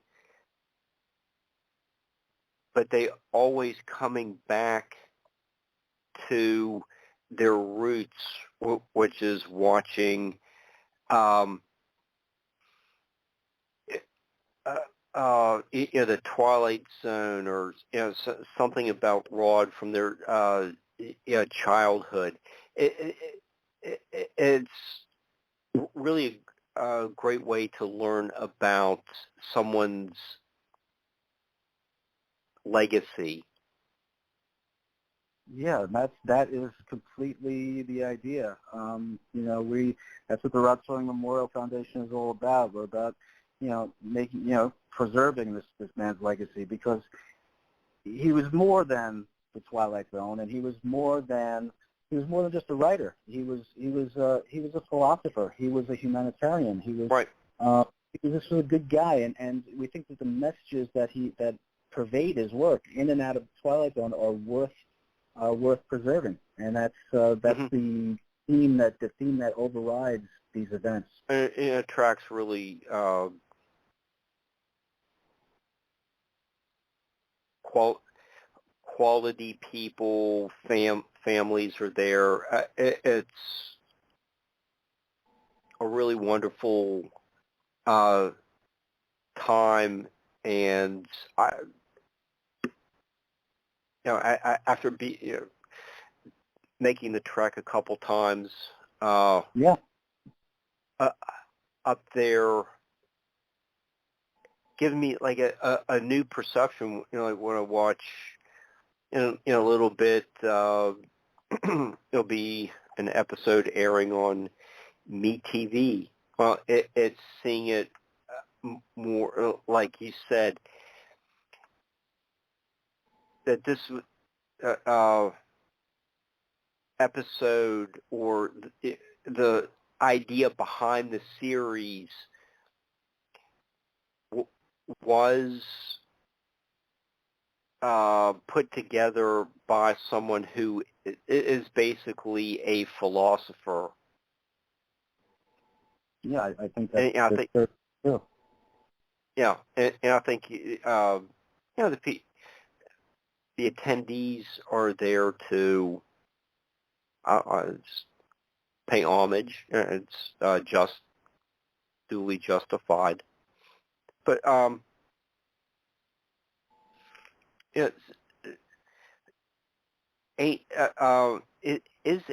but they always coming back to their roots, which is watching the Twilight Zone, or something about Rod from their childhood. It's really a great way to learn about someone's legacy. Yeah, that is completely the idea. That's what the Rod Serling Memorial Foundation is all about. We're about, preserving this man's legacy, because he was more than the Twilight Zone, and he was more than just a writer. He was a philosopher. He was a humanitarian. He was right. He was just a good guy, and we think that the messages that pervade his work in and out of the Twilight Zone are worth preserving, and that's the theme that overrides these events. It attracts really quality people. Families are there. It's a really wonderful time, and after making the trek a couple times, up there, giving me like a new perception. Like when I watch in a little bit, it'll be an episode airing on MeTV. Well, it's seeing it more, like you said, that this episode, or the idea behind the series, was put together by someone who is basically a philosopher. Yeah, I think that's true. Yeah, and I think the attendees are there to just pay homage. It's just duly justified. But is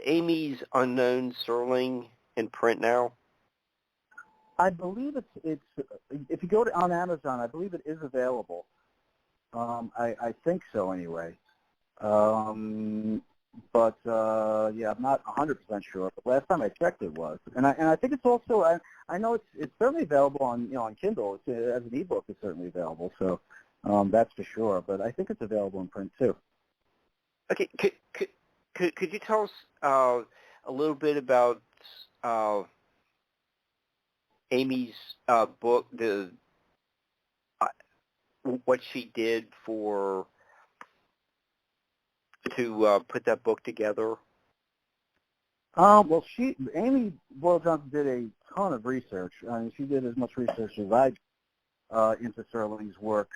Amy's Unknown Serling in print now? I believe it's if you go on Amazon, I believe it is available. I think so anyway. But I'm not 100% sure. But last time I checked, it was, and I think it's also I know it's certainly available on Kindle. As an ebook, it's certainly available. So that's for sure. But I think it's available in print too. Okay, could you tell us a little bit about Amy's book, what she did to put that book together? Well, Amy Boyle Johnson did a ton of research. I mean, she did as much research as I did into Serling's work,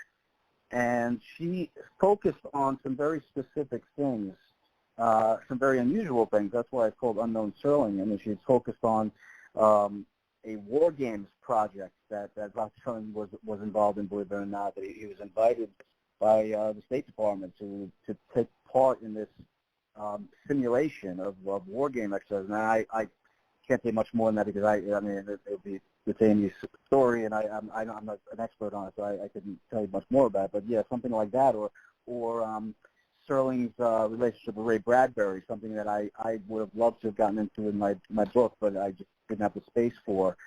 and she focused on some very specific things, some very unusual things. That's why it's called Unknown Serling. And she focused on a war games project that Rod Serling was involved in, believe it or not. That he was invited by the State Department to take part in this simulation of war game exercises. And I can't say much more than that, because it's Amy's story, and I'm not an expert on it, so I couldn't tell you much more about it. But yeah, something like that, or Serling's relationship with Ray Bradbury, something that I would have loved to have gotten into in my book, but I just didn't have the space for.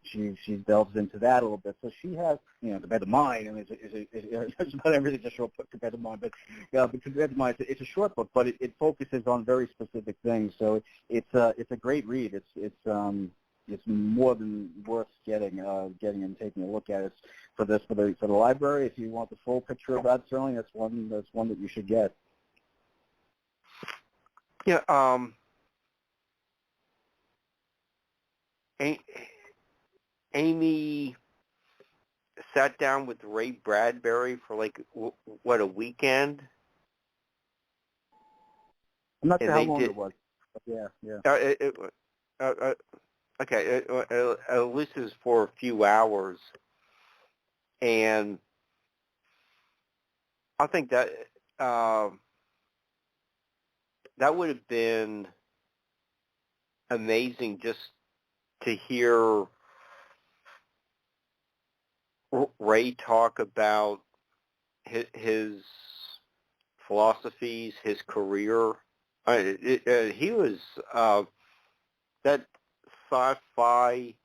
She delves into that a little bit. So she has, Compared to Mine, and it's about everything a short book compared to Mine, but compared to Mine, it's a short book, but it focuses on very specific things. So it's a great read. It's more than worth getting and taking a look at. It's for the library. If you want the full picture of Rod Serling, that's one that you should get. Yeah. Amy sat down with Ray Bradbury for a weekend. I'm not sure how long it was. But yeah. Okay, at least it was for a few hours, and I think that that would have been amazing, just to hear Ray talk about his philosophies, his career. He was that sci-fi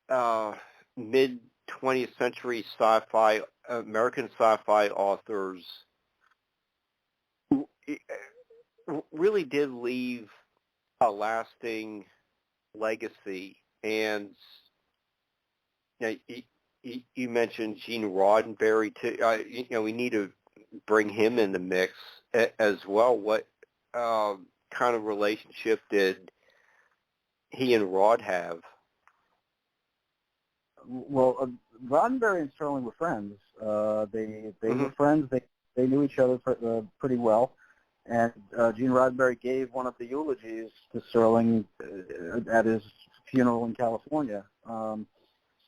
mid 20th century sci-fi, American sci-fi authors really did leave a lasting legacy. And you mentioned Gene Roddenberry too. We need to bring him in the mix as well. What kind of relationship did he and Rod have? Well, Roddenberry and Serling were friends. They were friends. They knew each other pretty well. And Gene Roddenberry gave one of the eulogies to Serling at his funeral in California.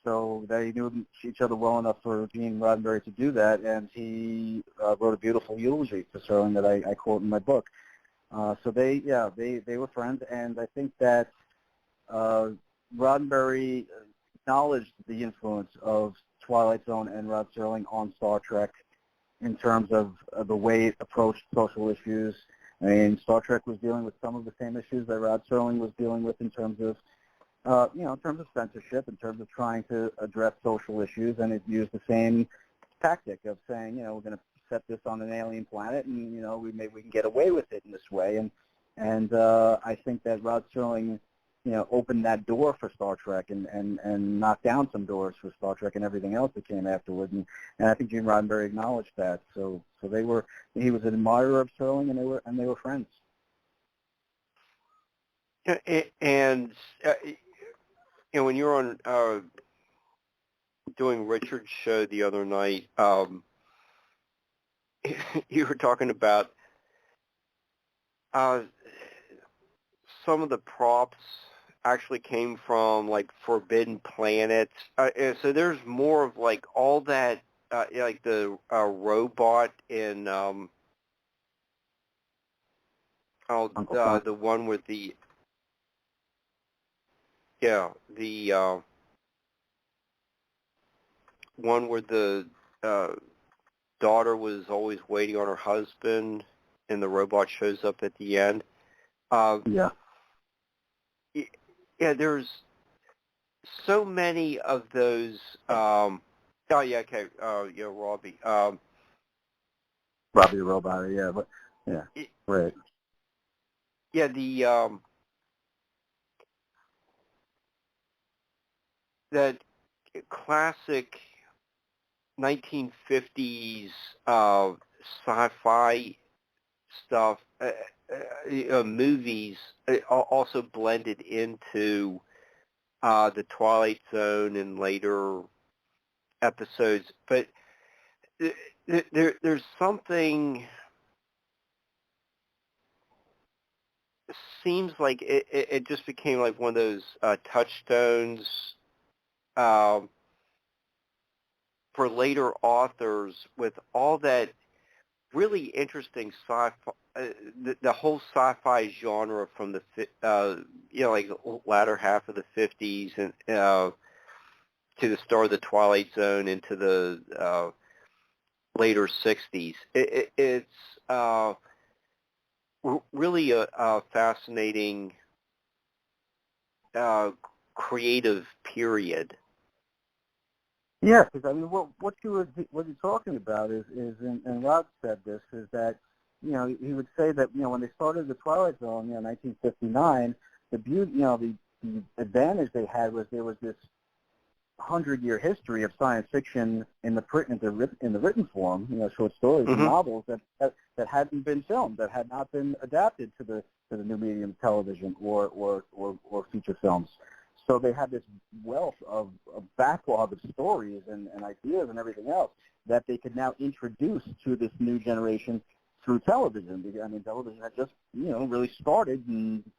So they knew each other well enough for Gene Roddenberry to do that, and he wrote a beautiful eulogy to Serling that I quote in my book. So they were friends, and I think that Roddenberry acknowledged the influence of Twilight Zone and Rod Serling on Star Trek in terms of the way it approached social issues. I mean, Star Trek was dealing with some of the same issues that Rod Serling was dealing with in terms of, in terms of censorship, in terms of trying to address social issues, and it used the same tactic of saying, we're going to set this on an alien planet, and we can get away with it in this way. And I think that Rod Serling, opened that door for Star Trek and knocked down some doors for Star Trek and everything else that came afterward. And I think Gene Roddenberry acknowledged that. So he was an admirer of Serling, and they were friends. And when you were on doing Richard's show the other night, you were talking about some of the props actually came from like Forbidden Planet. So there's more of like all that, like the robot in the one with the one where the daughter was always waiting on her husband, and the robot shows up at the end. There's so many of those. Robbie. Robbie the robot, right. Yeah, that classic 1950s sci-fi stuff, movies also blended into the Twilight Zone and later episodes. But there's something, seems like it just became like one of those touchstones for later authors with all that really interesting sci-fi, the whole sci-fi genre from the like latter half of the 50s and to the start of the Twilight Zone into the later 60s. It's really a fascinating creative period. Yeah, because I mean, what you're talking about is and Rod said this, is that he would say that when they started the Twilight Zone, 1959, the beauty, the advantage they had was there was this 100-year history of science fiction in the written form, short stories and novels that hadn't been filmed, that had not been adapted to the new medium of television or feature films. So they had this wealth of backlog of stories and ideas and everything else that they could now introduce to this new generation through television. I mean, television had just, really started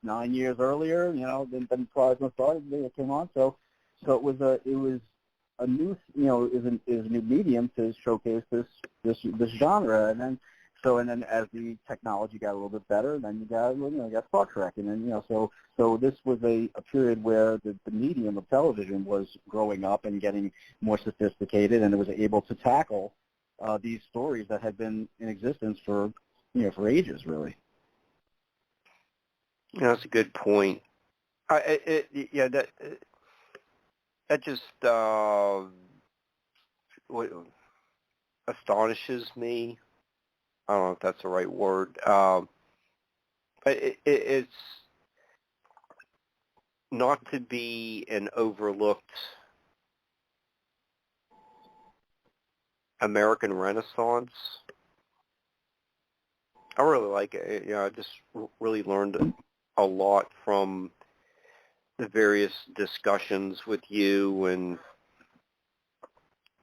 9 years earlier, than Twilight Zone started, it came on. So it was a new, is a new medium to showcase this genre. And then as the technology got a little bit better, then you got Star Trek, and then so this was a period where the medium of television was growing up and getting more sophisticated, and it was able to tackle these stories that had been in existence for ages, really. That's a good point. that just what astonishes me. I don't know if that's the right word. It's not to be an overlooked American Renaissance. I really like it. You know, I just really learned a lot from the various discussions with you and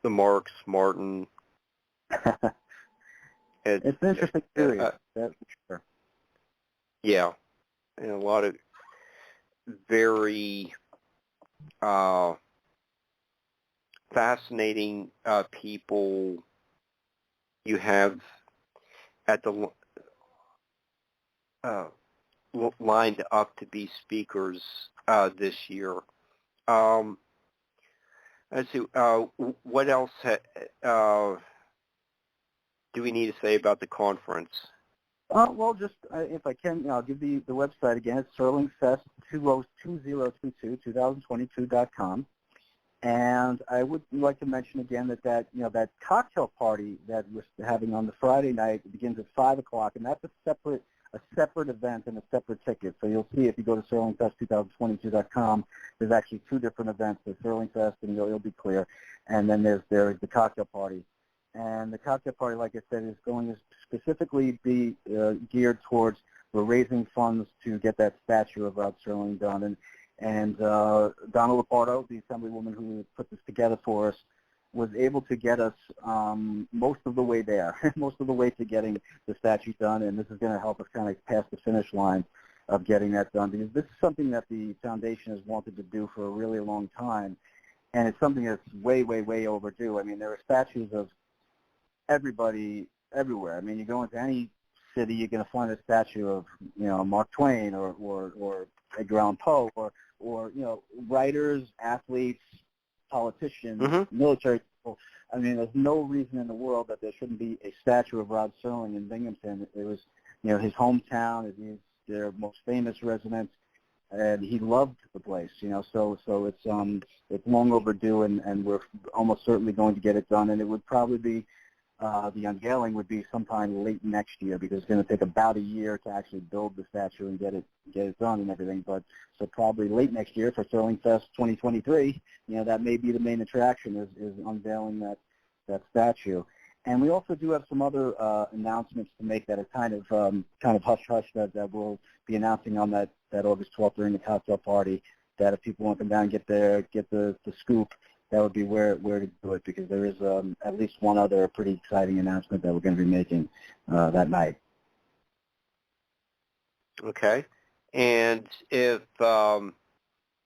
the Marks, Martin. It's an interesting series, that's for sure. Yeah, and a lot of very fascinating people you have at the lined up to be speakers this year. Let's see. What else do we need to say about the conference? Well, just if I can, I'll give the website again. It's SerlingFest2022.com. And I would like to mention again that that cocktail party that we're having on the Friday night begins at 5 o'clock, and that's a separate event and a separate ticket. So you'll see if you go to SerlingFest2022.com, there's actually two different events. There's Serling Fest, and you'll be clear, and then there's the cocktail party. And the cocktail party, like I said, is going to specifically be geared towards we're raising funds to get that statue of Rod Serling done. And Donna Lupardo, the Assemblywoman who put this together for us, was able to get us most of the way there, most of the way to getting the statue done. And this is going to help us kind of pass the finish line of getting that done, because this is something that the foundation has wanted to do for a really long time. And it's something that's way, way, way overdue. I mean, there are statues of everybody everywhere. I mean, you go into any city, you're going to find a statue of, Mark Twain or Edgar Allan Poe or writers, athletes, politicians, military people. I mean, there's no reason in the world that there shouldn't be a statue of Rod Serling in Binghamton. It was, his hometown. He's their most famous resident, and he loved the place. So it's long overdue, and we're almost certainly going to get it done. And it would probably be the unveiling would be sometime late next year, because it's going to take about a year to actually build the statue and get it done and everything. But so probably late next year for Serling Fest 2023, that may be the main attraction is unveiling that statue. And we also do have some other announcements to make that are kind of hush hush that we'll be announcing on that August 12th during the cocktail party. That if people want to come down and get the scoop, that would be where to do it, because there is at least one other pretty exciting announcement that we're going to be making that night. Okay. And if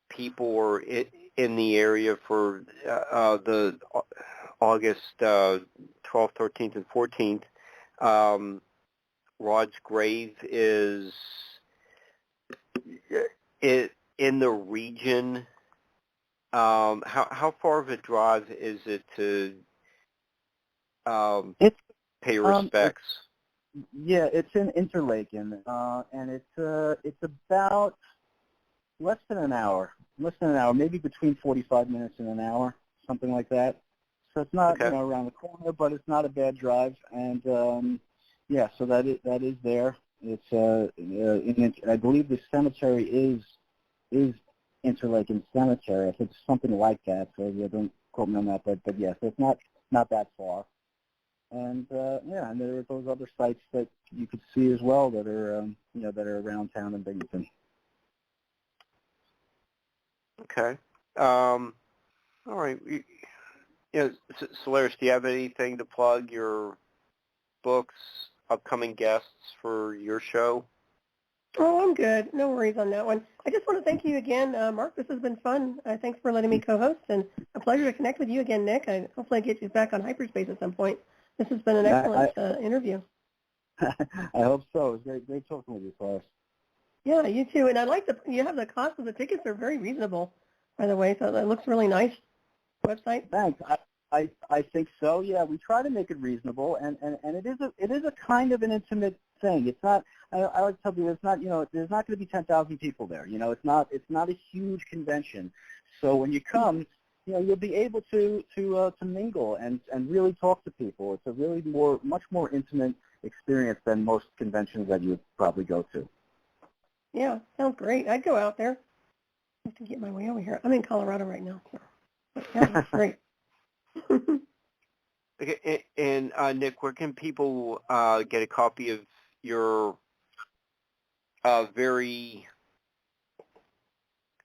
people are in the area for the August 12th, 13th, and 14th, Rod's grave is in the region. How far of a drive is it to pay respects? It's in Interlaken, and it's about less than an hour, maybe between 45 minutes and an hour, something like that. So it's not around the corner, but it's not a bad drive. And so that is there. It's I believe the cemetery is Interlaken Cemetery. I think something like that. So don't quote me on that, but yes, it's not that far. And and there are those other sites that you could see as well that are that are around town in Binghamton. Okay. All right. Solaris, do you have anything to plug? Your books, upcoming guests for your show? Oh, I'm good. No worries on that one. I just want to thank you again, Mark. This has been fun. Thanks for letting me co-host, and a pleasure to connect with you again, Nick. Hopefully I get you back on Hyperspace at some point. This has been an excellent interview. I hope so. It was great talking with you, Solaris. Yeah, you too. And you have the cost of the tickets are very reasonable, by the way, so that looks really nice. Website? Thanks. I think so. Yeah, we try to make it reasonable, and it is a kind of an intimate thing. It's not. I like to tell people it's not. There's not going to be 10,000 people there. It's not a huge convention. So when you come, you'll be able to mingle and really talk to people. It's a really much more intimate experience than most conventions that you would probably go to. Yeah, sounds great. I'd go out there. I have to get my way over here. I'm in Colorado right now. So. But yeah, that's great. Okay, and Nick, where can people get a copy of your very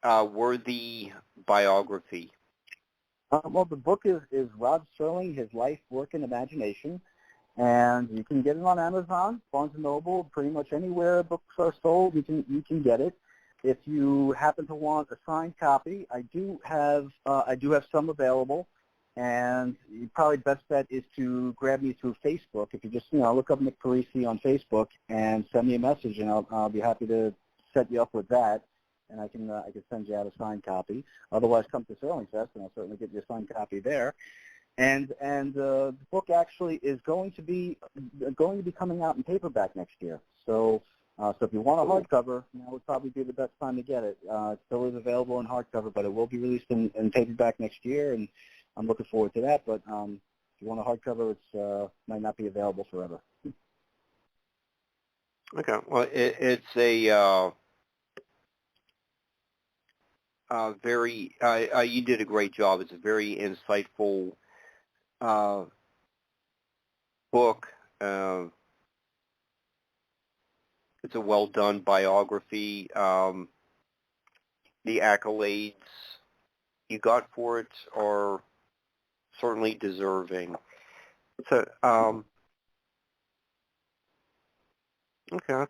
worthy biography? Well, the book is Rod Serling, His Life, Work, and Imagination, and you can get it on Amazon, Barnes & Noble, pretty much anywhere books are sold, you can get it. If you happen to want a signed copy, I do have some available, and probably best bet is to grab me through Facebook. If you just look up Nick Parisi on Facebook and send me a message, and I'll be happy to set you up with that. And I can send you out a signed copy. Otherwise, come to Serling Fest, and I'll certainly get you a signed copy there. And the book actually is going to be coming out in paperback next year. So if you want a hardcover, now would probably be the best time to get it. It still is available in hardcover, but it will be released in paperback next year, and I'm looking forward to that. But if you want a hardcover, it might not be available forever. Okay. Well, it's a very, you did a great job. It's a very insightful book. It's a well-done biography. The accolades you got for it are certainly deserving. So, okay, I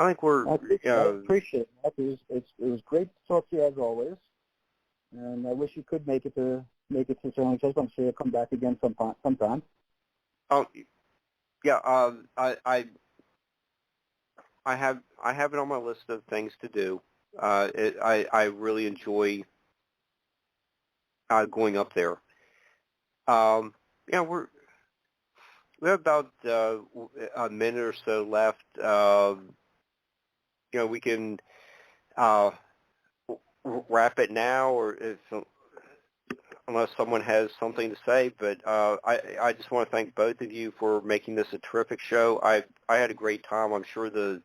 think we're. I appreciate it. It was great to talk to you as always, and I wish you could make it to Serling Fest. I'm sure you'll come back again sometime. Oh, yeah. I have it on my list of things to do. I really enjoy going up there. Yeah, we have about a minute or so left. We can wrap it now, or unless someone has something to say. But I just want to thank both of you for making this a terrific show. I had a great time. I'm sure the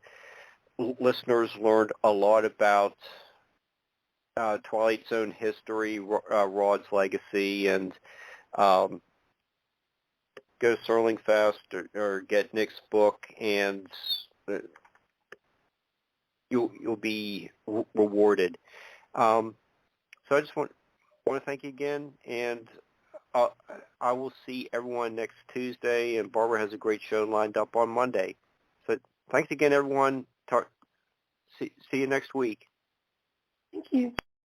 listeners learned a lot about Twilight Zone history, Rod's legacy, and go to Serling Fest or get Nick's book, and you'll be rewarded. So I just want to thank you again, and I will see everyone next Tuesday, and Barbara has a great show lined up on Monday. So thanks again, everyone. See you next week. Thank you.